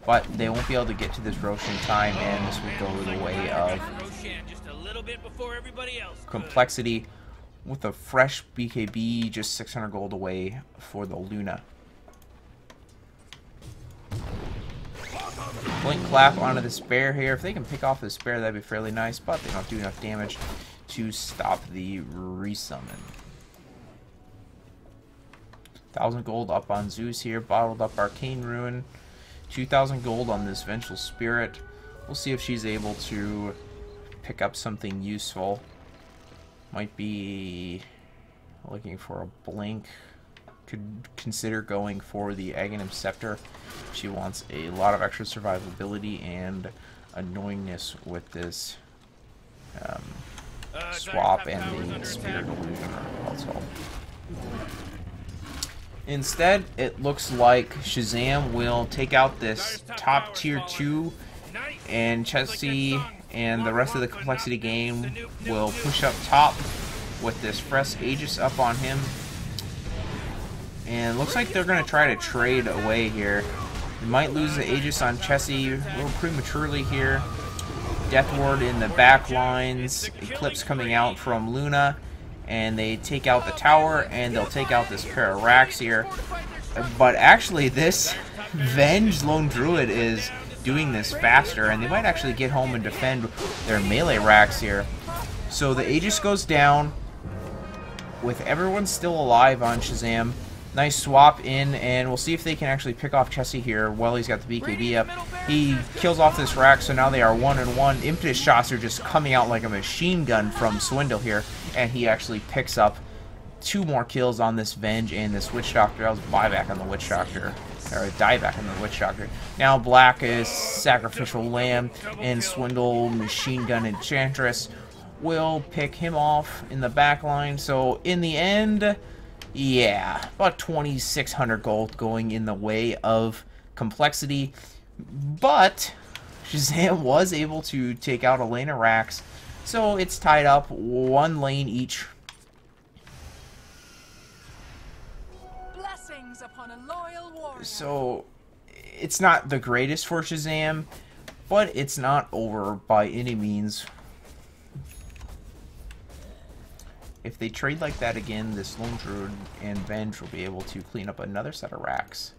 but they won't be able to get to this Roche in time, and this will go the way of Complexity with a fresh BKB, just 600 gold away for the Luna. Blink Clap onto the Spare here. If they can pick off the Spare, that'd be fairly nice, but they don't do enough damage to stop the resummon. 1,000 gold up on Zeus here, bottled up Arcane Ruin. 2,000 gold on this Vengeful Spirit. We'll see if she's able to pick up something useful. Might be looking for a blink. Could consider going for the Aghanim Scepter. She wants a lot of extra survivability and annoyingness with this swap and the Spirit Illusion, or what it's called. Instead, it looks like Shazam will take out this top tier 2, and Chessie and the rest of the Complexity game will push up top with this fresh Aegis up on him. And looks like they're going to try to trade away here. They might lose the Aegis on Chessie a little prematurely here. Death Ward in the back lines. Eclipse coming out from Luna. And they take out the tower, and they'll take out this pair of racks here. But actually, this Venge Lone Druid is doing this faster, and they might actually get home and defend their melee racks here. So the Aegis goes down with everyone still alive on Shazam. Nice swap in, and we'll see if they can actually pick off Chessie here while he's got the BKB up. He kills off this rack, so now they are 1-1. Impetus shots are just coming out like a machine gun from Swindle here, and he actually picks up 2 more kills on this Venge and this Witch Doctor. That was buyback on the Witch Doctor, or a dieback on the Witch Doctor. Now Black is Sacrificial Lamb, and Swindle, Machine Gun Enchantress will pick him off in the back line. So in the end, yeah, about 2,600 gold going in the way of Complexity. But Shazam was able to take out a lane of racks, so it's tied up 1 lane each. Blessings upon a loyal warrior. So it's not the greatest for Shazam, but it's not over by any means. If they trade like that again, this Lone Druid and Venge will be able to clean up another set of racks.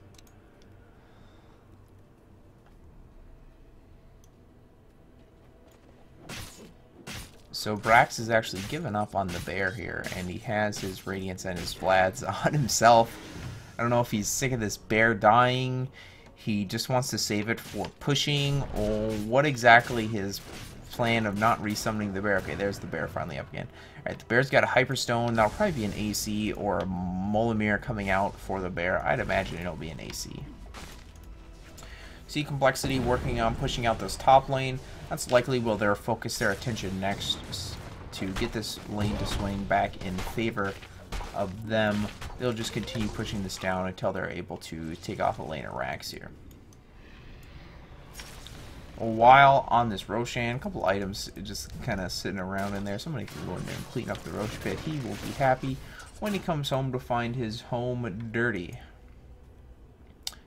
So Brax has actually given up on the bear here, and he has his Radiance and his Vlads on himself. I don't know if he's sick of this bear dying, he just wants to save it for pushing, or what exactly his plan of not resummoning the bear. Okay, there's the bear finally up again. Alright, the bear's got a Hyperstone. That'll probably be an AC or a Molimir coming out for the bear. I'd imagine it'll be an AC. See Complexity working on pushing out this top lane. That's likely where they'll focus their attention next to get this lane to swing back in favor of them. They'll just continue pushing this down until they're able to take off a lane of Rax here. While on this Roshan, a couple items just kind of sitting around in there. Somebody can go in there and clean up the Rosh pit. He will be happy when he comes home to find his home dirty.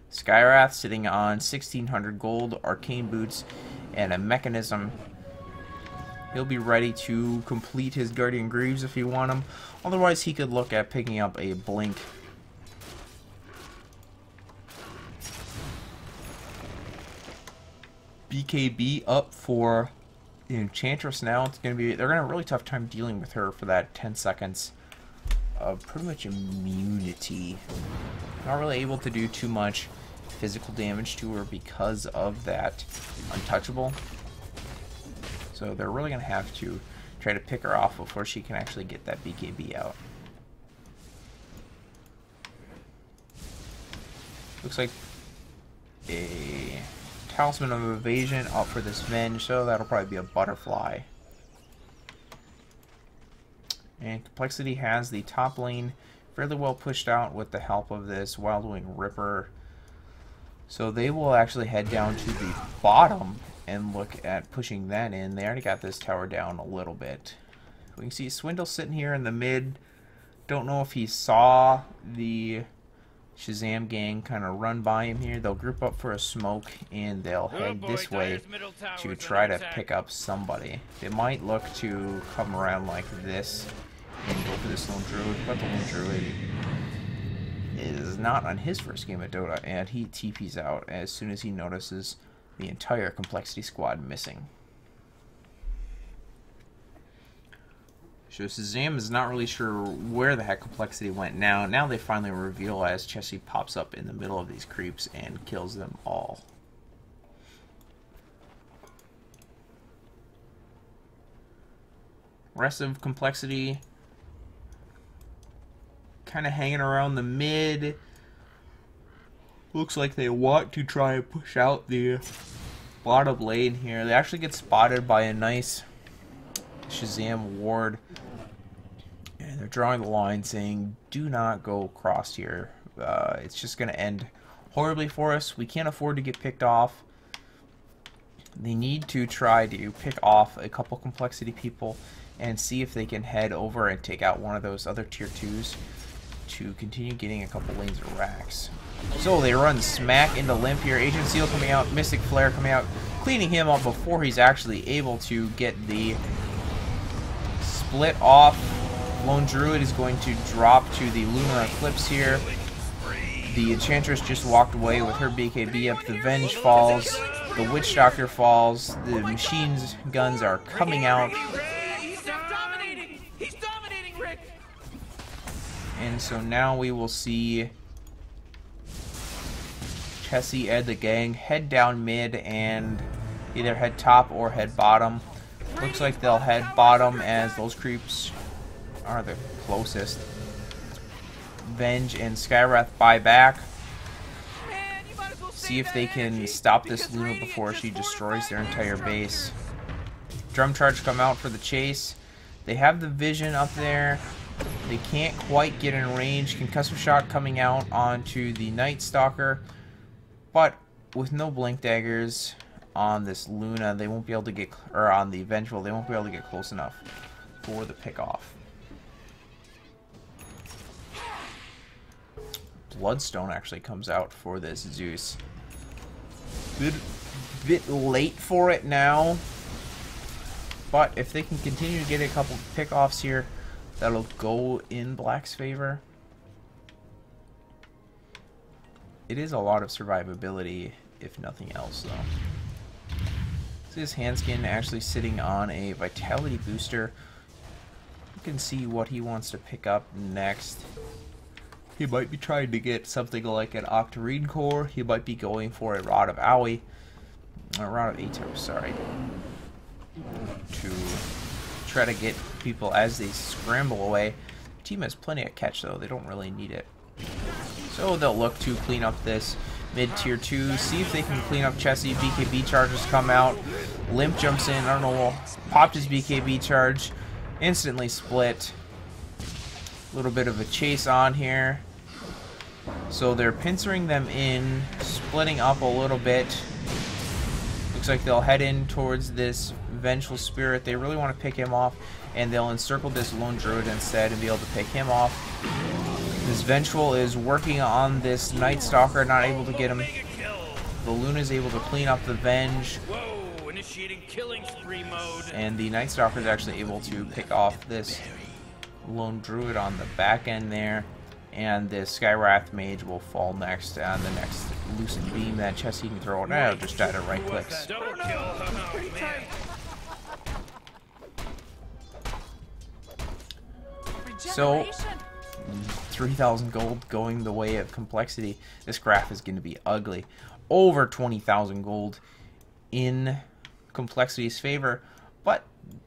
Skywrath sitting on 1600 gold, arcane boots, and a mechanism. He'll be ready to complete his Guardian Greaves if you want him. Otherwise, he could look at picking up a Blink. BKB up for Enchantress now. It's gonna be, they're gonna have a really tough time dealing with her for that 10 seconds of pretty much immunity. Not really able to do too much physical damage to her because of that untouchable. So they're really gonna have to try to pick her off before she can actually get that BKB out. Looks like a Talisman of Evasion up for this Venge, so that'll probably be a Butterfly. And Complexity has the top lane fairly well pushed out with the help of this Wild Wing Ripper. So they will actually head down to the bottom and look at pushing that in. They already got this tower down a little bit. We can see Swindle sitting here in the mid. Don't know if he saw the Shazam gang kind of run by him here. They'll group up for a smoke and they'll head this way to try to pick up somebody. They might look to come around like this and go for this Lone Druid, but the Lone Druid is not on his first game at Dota, and he TPs out as soon as he notices the entire Complexity squad missing. So Shazam is not really sure where the heck Complexity went now. Now they finally reveal as Chessie pops up in the middle of these creeps and kills them all. Rest of Complexity kind of hanging around the mid. Looks like they want to try and push out the bottom lane here. They actually get spotted by a nice Shazam ward. And they're drawing the line saying, do not go across here. It's just going to end horribly for us. We can't afford to get picked off. They need to try to pick off a couple Complexity people and see if they can head over and take out one of those other tier 2s to continue getting a couple lanes of Rax. So they run smack into Limp here. Agent Seal coming out, Mystic Flare coming out, cleaning him up before he's actually able to get the split off. Lone Druid is going to drop to the Lunar Eclipse here. The Enchantress just walked away with her BKB up. The Venge falls. The Witch Doctor falls. The Machine's guns are coming out. He's dominating, Rick! And so now we will see Chessie and the gang head down mid and either head top or head bottom. Looks like they'll head bottom as those creeps are the closest. Venge and Skywrath buy back. See if they can stop this Luna before she destroys their entire base. Drum Charge come out for the chase. They have the vision up there. They can't quite get in range. Concussive Shot coming out onto the Night Stalker. But with no Blink Daggers on this Luna, they won't be able to get, or on the Vengeful, they won't be able to get close enough for the pick off. Bloodstone actually comes out for this Zeus. Bit late for it now. But if they can continue to get a couple pickoffs here, that'll go in Black's favor. It is a lot of survivability, if nothing else, though. This Hanskin actually sitting on a vitality booster. You can see what he wants to pick up next. He might be trying to get something like an Octarine Core. He might be going for a Rod of Aoi. A Rod of Atos, sorry. To try to get people as they scramble away. The team has plenty of catch though, they don't really need it. So they'll look to clean up this mid tier 2, see if they can clean up Chessie. BKB charges come out. Limp jumps in, Arnold popped his BKB charge, instantly split. A little bit of a chase on here. So they're pincering them in, splitting up a little bit. Looks like they'll head in towards this Vengeful Spirit. They really want to pick him off, and they'll encircle this Lone Druid instead and be able to pick him off. This Vengeful is working on this Night Stalker, not able to get him. The Luna is able to clean up the Venge. Whoa, initiating killing spree mode. And the Night Stalker is actually able to pick off this Lone Druid on the back end there. And the Skywrath Mage will fall next on the next Lucid Beam that Chessie can throw it out. Just try to right clicks. Double kill. Oh, man. So, 3,000 gold going the way of complexity. This graph is going to be ugly. Over 20,000 gold in complexity's favor, but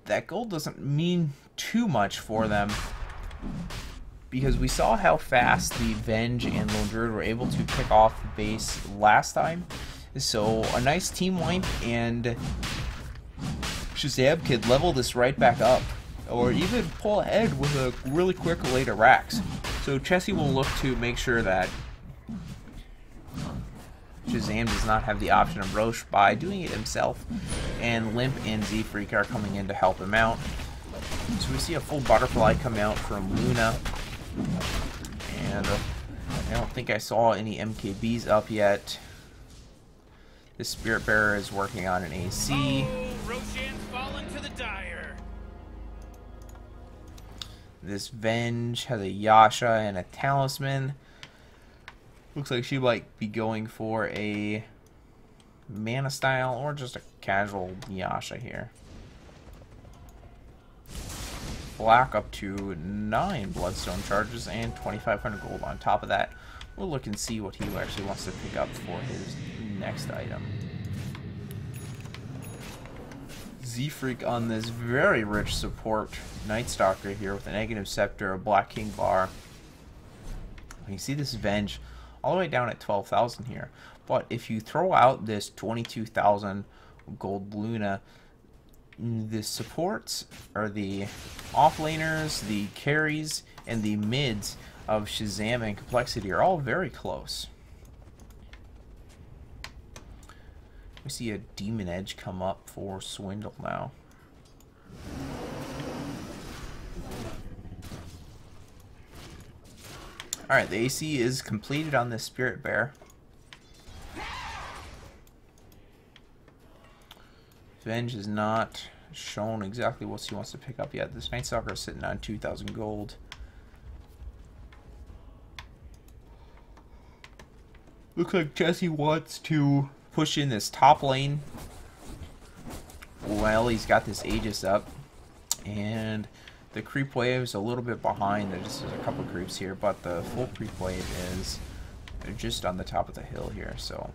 that gold doesn't mean too much for them because we saw how fast the Venge and Lone Druid were able to pick off the base last time. So a nice team wipe and Shazam could level this right back up, or even pull ahead with a really quick later Rax. So Chessie will look to make sure that Shazam does not have the option of Roche by doing it himself, and Limp and Z-Freak are coming in to help him out. So we see a full butterfly come out from Luna, and I don't think I saw any MKBs up yet. The Spirit Bearer is working on an AC. Oh, Roshan's fallen to the dire. This Venge has a Yasha and a Talisman. Looks like she might be going for a Mana style or just a casual Yasha here. Black up to 9 Bloodstone charges and 2,500 gold on top of that. We'll look and see what he actually wants to pick up for his next item. Z-Freak on this very rich support Night Stalker here with a negative scepter, a Black King bar. You see this Venge all the way down at 12,000 here. But if you throw out this 22,000 gold Luna, the supports, or the offlaners, the carries, and the mids of Shazam and Complexity are all very close. We see a Demon Edge come up for Swindle now. Alright, the AC is completed on this Spirit Bear. Venge is not shown exactly what he wants to pick up yet. This Night Stalker is sitting on 2,000 gold. Looks like Chessie wants to push in this top lane. Well, he's got this Aegis up. And the creep wave is a little bit behind. There's a couple creeps here, but the full creep wave is just on the top of the hill here. So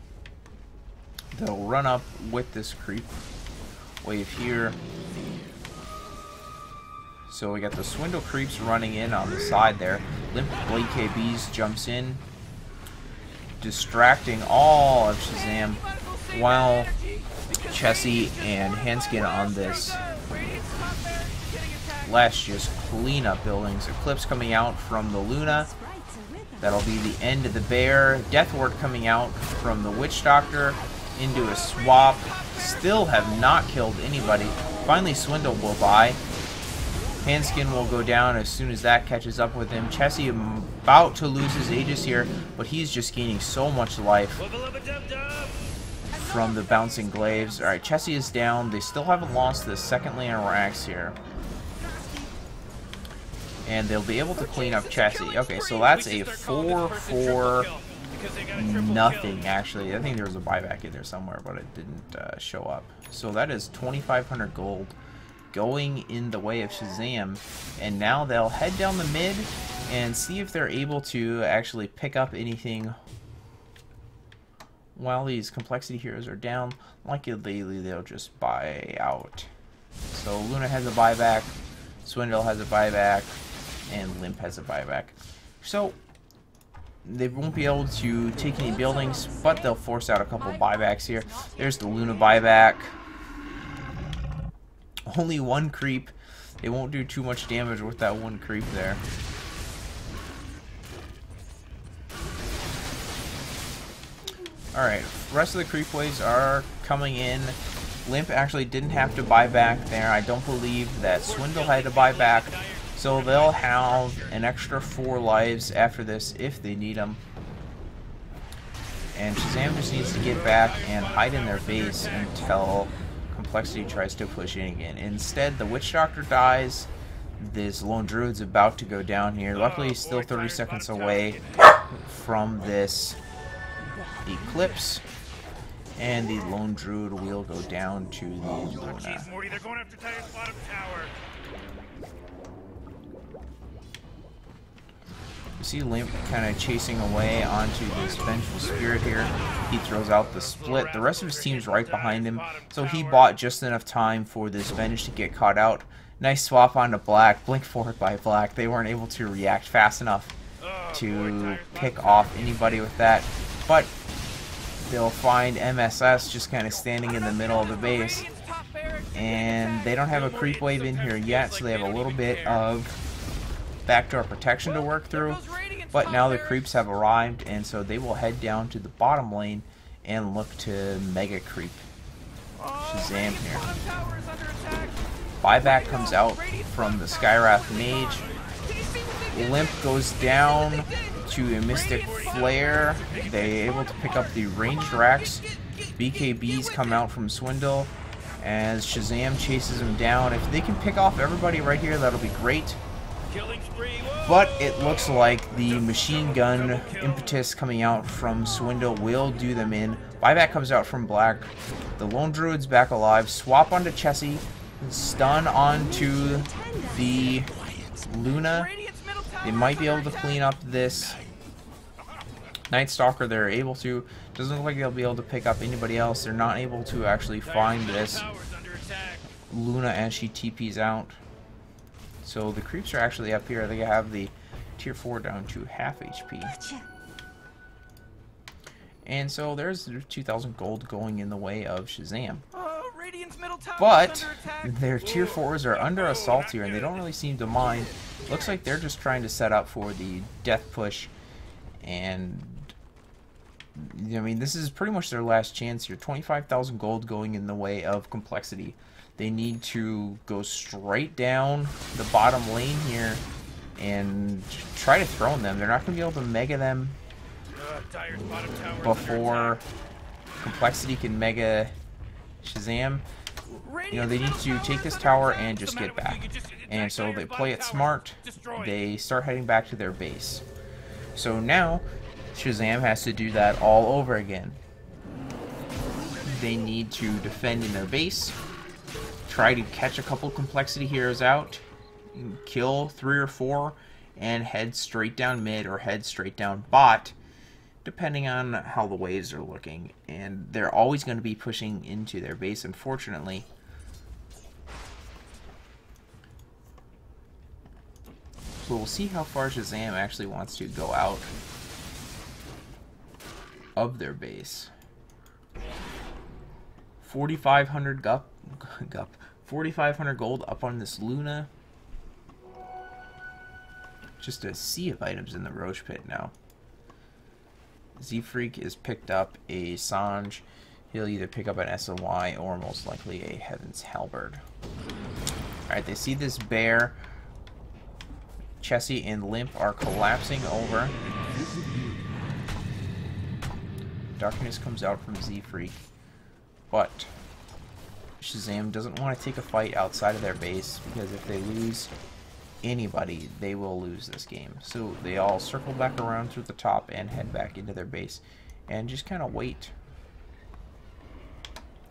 they'll run up with this creep wave here. So we got the Swindle creeps running in on the side there. Limp Blade KBs jumps in, distracting all of Shazam, while Chessie and Hanskin on this Let's just clean up buildings. Eclipse coming out from the Luna. That'll be the end of the bear. Death Ward coming out from the Witch Doctor into a swap. Still have not killed anybody. Finally Swindle will buy. Hanskin will go down as soon as that catches up with him. Chessie about to lose his Aegis here, but he's just gaining so much life from the bouncing glaives. Alright, Chessie is down. They still haven't lost the second lane of Rax here. And they'll be able to clean up Chessie. Okay, so that's a 4-4 because they got a triple nothing, kill. actually. I think there was a buyback in there somewhere, but it didn't show up. So that is 2,500 gold going in the way of Shazam. And now they'll head down the mid and see if they're able to actually pick up anything while these complexity heroes are down. Likely they'll just buy out. So Luna has a buyback, Swindle has a buyback, and Limp has a buyback. So they won't be able to take any buildings, but they'll force out a couple buybacks here. There's the Luna buyback. Only one creep. They won't do too much damage with that one creep there. Alright, rest of the creep waves are coming in. Limp actually didn't have to buy back there. I don't believe that Swindle had to buy back. So they'll have an extra 4 lives after this if they need them. And Shazam just needs to get back and hide in their base until Complexity tries to push in again. Instead, the Witch Doctor dies. This Lone Druid's about to go down here. Luckily, he's still 30 seconds away from this Eclipse. And the Lone Druid will go down to the Luna. Jeez, Morty, they're going after Tire's bottom tower. You see Limp kind of chasing away onto this Vengeful Spirit here. He throws out the split. The rest of his team's right behind him, so he bought just enough time for this Venge to get caught out. Nice swap onto Black. Blink forward by Black. They weren't able to react fast enough to pick off anybody with that. But they'll find MSS just kind of standing in the middle of the base. And they don't have a creep wave in here yet, so they have a little bit of backdoor protection to work through, but now the creeps have arrived, and so they will head down to the bottom lane and look to mega creep Shazam here. Buyback comes out from the Skywrath Mage. Limp goes down to a Mystic Flare. They're able to pick up the ranged racks. BKBs come out from Swindle as Shazam chases him down. If they can pick off everybody right here, that'll be great. But it looks like the machine gun impetus coming out from Swindle will do them in. Buyback comes out from Black. The Lone Druid's back alive. Swap onto Chessie. Stun onto the Luna. They might be able to clean up this Night Stalker. They're able to. Doesn't look like they'll be able to pick up anybody else. They're not able to actually find this Luna as she TPs out. So the creeps are actually up here. They have the tier 4 down to half HP. And so there's 2,000 gold going in the way of Shazam. But their tier 4s are under assault here, and they don't really seem to mind. Looks like they're just trying to set up for the death push. And I mean, this is pretty much their last chance here. 25,000 gold going in the way of Complexity. They need to go straight down the bottom lane here and try to throw them. They're not going to be able to mega them before Complexity can mega Shazam. You know, they need to take this tower and just get back. And so they play it smart. They start heading back to their base. So now Shazam has to do that all over again. They need to defend in their base. Try to catch a couple Complexity heroes out, kill 3 or 4, and head straight down mid or head straight down bot, depending on how the waves are looking. And they're always going to be pushing into their base, unfortunately. So we'll see how far Shazam actually wants to go out of their base. 4,500 gup. 4,500 gold up on this Luna. Just a sea of items in the Roche Pit now. Z-Freak is picked up a Sange. He'll either pick up an SOY or most likely a Heaven's Halberd. Alright, they see this bear. Chessie and Limp are collapsing over. Darkness comes out from Z-Freak. But Shazam doesn't want to take a fight outside of their base, because if they lose, anybody, they will lose this game. So they all circle back around through the top and head back into their base and just kind of wait.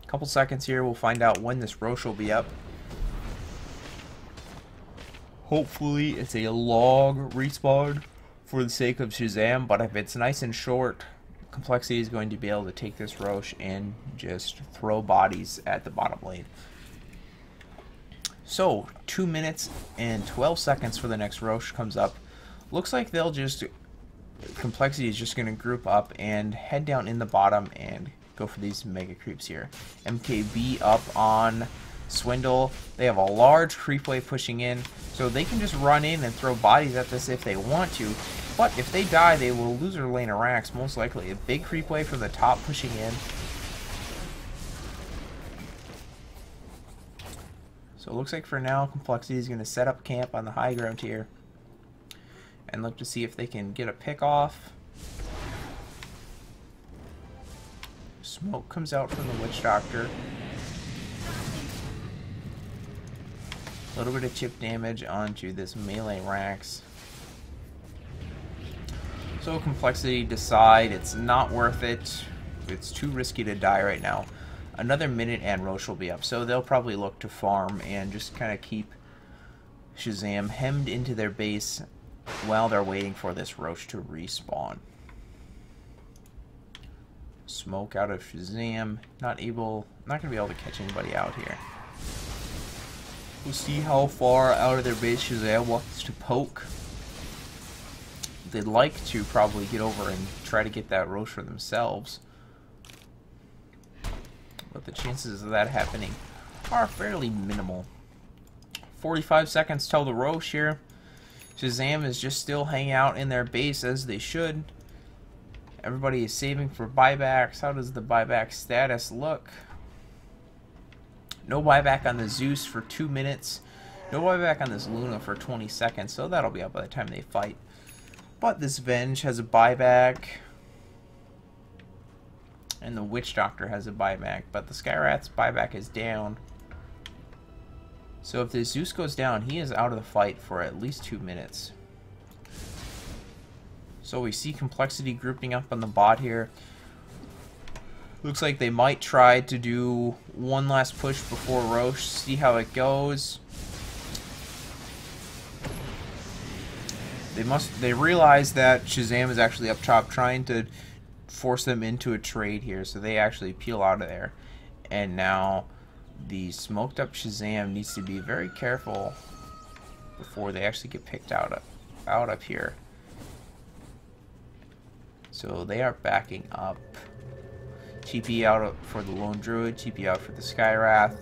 A couple seconds here, we'll find out when this Rosh will be up. Hopefully it's a long respawn for the sake of Shazam, but if it's nice and short, Complexity is going to be able to take this Rosh and just throw bodies at the bottom lane. So, 2 minutes and 12 seconds for the next Rosh comes up. Looks like they'll just... Complexity is just going to group up and head down in the bottom and go for these mega creeps here. MKB up on Swindle. They have a large creep wave pushing in, so they can just run in and throw bodies at this if they want to. But if they die, they will lose their lane of Rax, most likely. A big creep wave from the top pushing in. So it looks like for now, Complexity is going to set up camp on the high ground here and look to see if they can get a pick off. Smoke comes out from the Witch Doctor. A little bit of chip damage onto this melee Rax. So Complexity decide it's not worth it. It's too risky to die right now. Another minute and Rosh will be up, so they'll probably look to farm and just kind of keep Shazam hemmed into their base while they're waiting for this Rosh to respawn. Smoke out of Shazam. Not gonna be able to catch anybody out here. We'll see how far out of their base Shazam wants to poke. They'd like to probably get over and try to get that Rosh for themselves. But the chances of that happening are fairly minimal. 45 seconds till the Rosh here. Shazam is just still hanging out in their base as they should. Everybody is saving for buybacks. How does the buyback status look? No buyback on the Zeus for 2 minutes. No buyback on this Luna for 20 seconds, so that'll be up by the time they fight. But this Venge has a buyback. And the Witch Doctor has a buyback. But the Skyrat's buyback is down. So if the Zeus goes down, he is out of the fight for at least 2 minutes. So we see Complexity grouping up on the bot here. Looks like they might try to do one last push before Rosh. See how it goes. They realize that Shazam is actually up top trying to force them into a trade here, so they actually peel out of there. And now the smoked up Shazam needs to be very careful before they actually get picked out up here. So they are backing up. TP out for the Lone Druid, TP out for the Skywrath.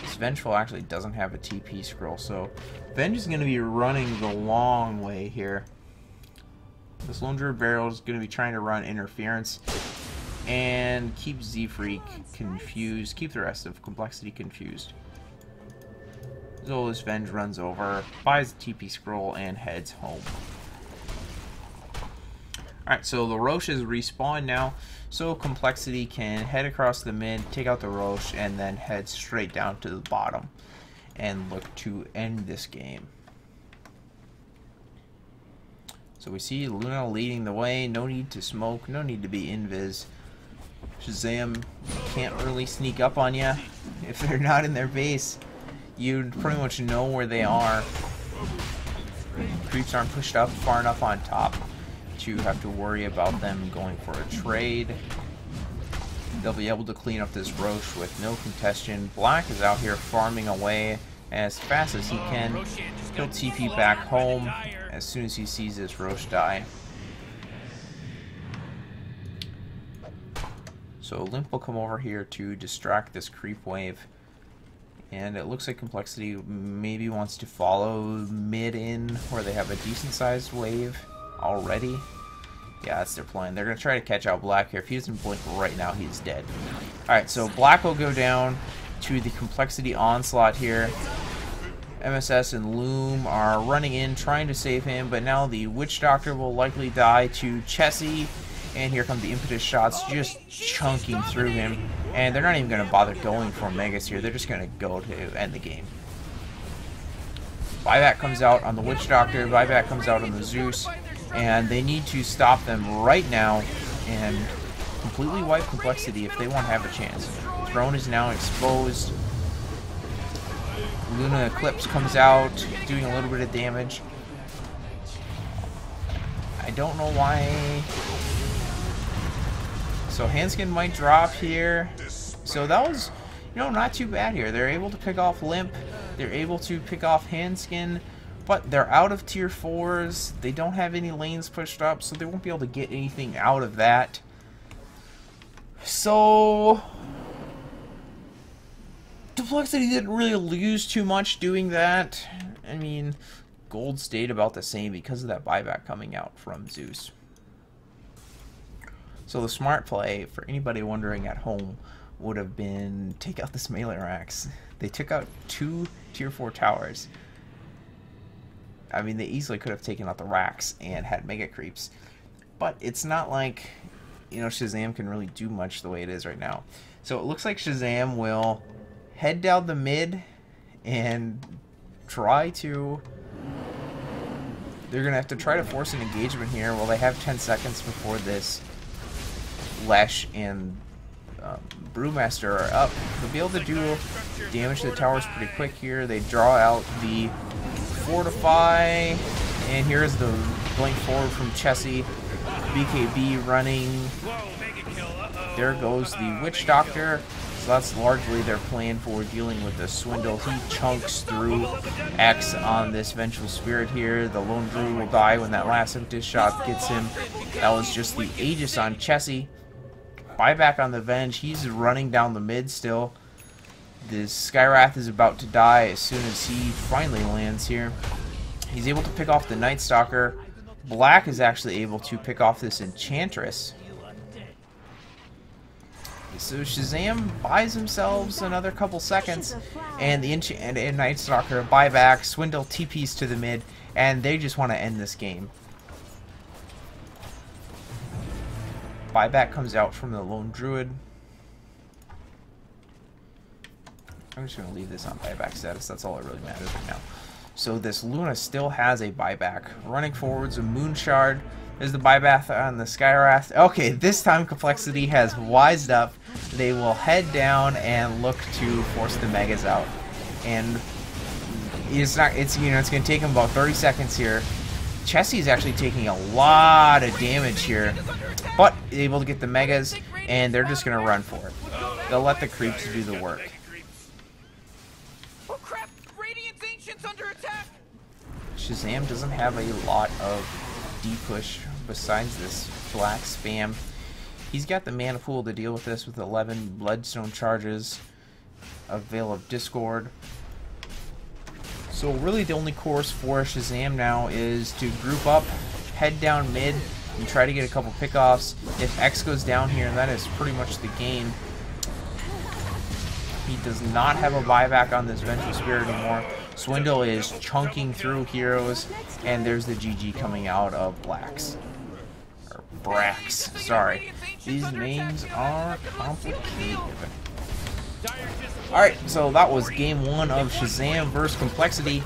This Vengeful actually doesn't have a TP scroll, so Venge is going to be running the long way here. This Lone Druid Barrel is going to be trying to run Interference and keep Z-Freak confused, keep the rest of Complexity confused. Zola's Venge runs over, buys the TP scroll, and heads home. Alright, so the Rosh is respawned now, so Complexity can head across the mid, take out the Rosh, and then head straight down to the bottom and look to end this game. So we see Luna leading the way, no need to smoke, no need to be invis. Shazam can't really sneak up on you. If they're not in their base, you'd pretty much know where they are. Creeps aren't pushed up far enough on top to have to worry about them going for a trade. They'll be able to clean up this Rosh with no contestation. Black is out here farming away as fast as he can. He'll TP back home as soon as he sees this Rosh die. So Limp will come over here to distract this creep wave. And it looks like Complexity maybe wants to follow mid in where they have a decent sized wave already. Yeah, that's their plan. They're going to try to catch out Black here. If he doesn't blink right now, he's dead. Alright, so Black will go down to the Complexity onslaught here. MSS and Loom are running in, trying to save him, but now the Witch Doctor will likely die to Chessie. And here come the Impetus shots, just chunking through him. And they're not even going to bother going for Megas here. They're just going to go to end the game. Buyback comes out on the Witch Doctor, Buyback comes out on the Zeus, and they need to stop them right now and completely wipe Complexity if they want to have a chance. Throne is now exposed. Luna Eclipse comes out, doing a little bit of damage. I don't know why. So Handskin might drop here. So that was, you know, not too bad here. They're able to pick off Limp. They're able to pick off Handskin. But they're out of tier 4s. They don't have any lanes pushed up, so they won't be able to get anything out of that. So Complexity didn't really lose too much doing that. I mean, Gold stayed about the same because of that buyback coming out from Zeus. So the smart play, for anybody wondering at home, would have been take out this melee racks. They took out 2 tier 4 towers. I mean, they easily could have taken out the racks and had mega creeps. But it's not like, you know, Shazam can really do much the way it is right now. So it looks like Shazam will head down the mid and try to... They're going to have to try to force an engagement here. Well, they have 10 seconds before this Lesh and Brewmaster are up. They'll be able to do damage to the towers pretty quick here. They draw out the Fortify, and here's the blink forward from Chessie. BKB running. There goes the Witch Doctor. So that's largely their plan for dealing with the Swindle. He chunks through X on this Vengeful Spirit here. The Lone Druid will die when that last Impetus shot gets him. That was just the Aegis on Chessie. Buyback on the Venge. He's running down the mid still. The Skywrath is about to die as soon as he finally lands here. He's able to pick off the Night Stalker. Black is actually able to pick off this Enchantress. So Shazam buys themselves another couple seconds, and the and Night Stalker buyback. Swindle TPs to the mid, and they just want to end this game. Buyback comes out from the Lone Druid. I'm just going to leave this on buyback status. That's all that really matters right now. So this Luna still has a buyback. Running forwards, a Moon Shard. There's the buyback on the Skywrath. Okay, this time Complexity has wised up. They will head down and look to force the Megas out. And it's going to take them about 30 seconds here. Chessie's actually taking a lot of damage here, but able to get the Megas, and they're just going to run for it. They'll let the creeps do the work. Oh crap! Radiant's Ancient's under attack! Shazam doesn't have a lot of D-push besides this black spam. He's got the mana pool to deal with this with 11 Bloodstone charges, a Veil of Discord. So really the only course for Shazam now is to group up, head down mid, and try to get a couple pickoffs. If X goes down here, that is pretty much the game. He does not have a buyback on this Vengeful Spirit anymore. Swindle is chunking through heroes, and there's the GG coming out of Blacks. Or Brax, sorry. These names are complicated. Alright, so that was game 1 of Shazam vs. Complexity.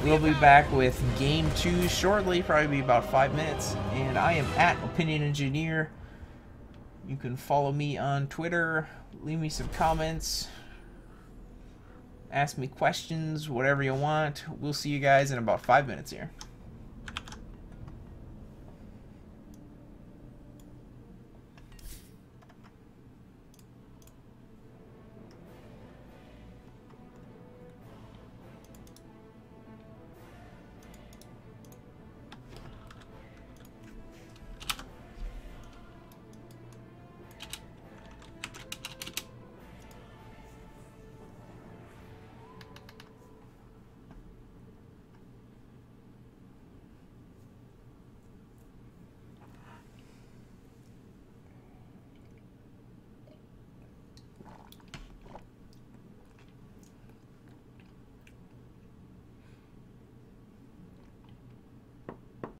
We'll be back with game 2 shortly, probably be about 5 minutes. And I am at Opinion Engineer. You can follow me on Twitter, leave me some comments, ask me questions, whatever you want. We'll see you guys in about 5 minutes here.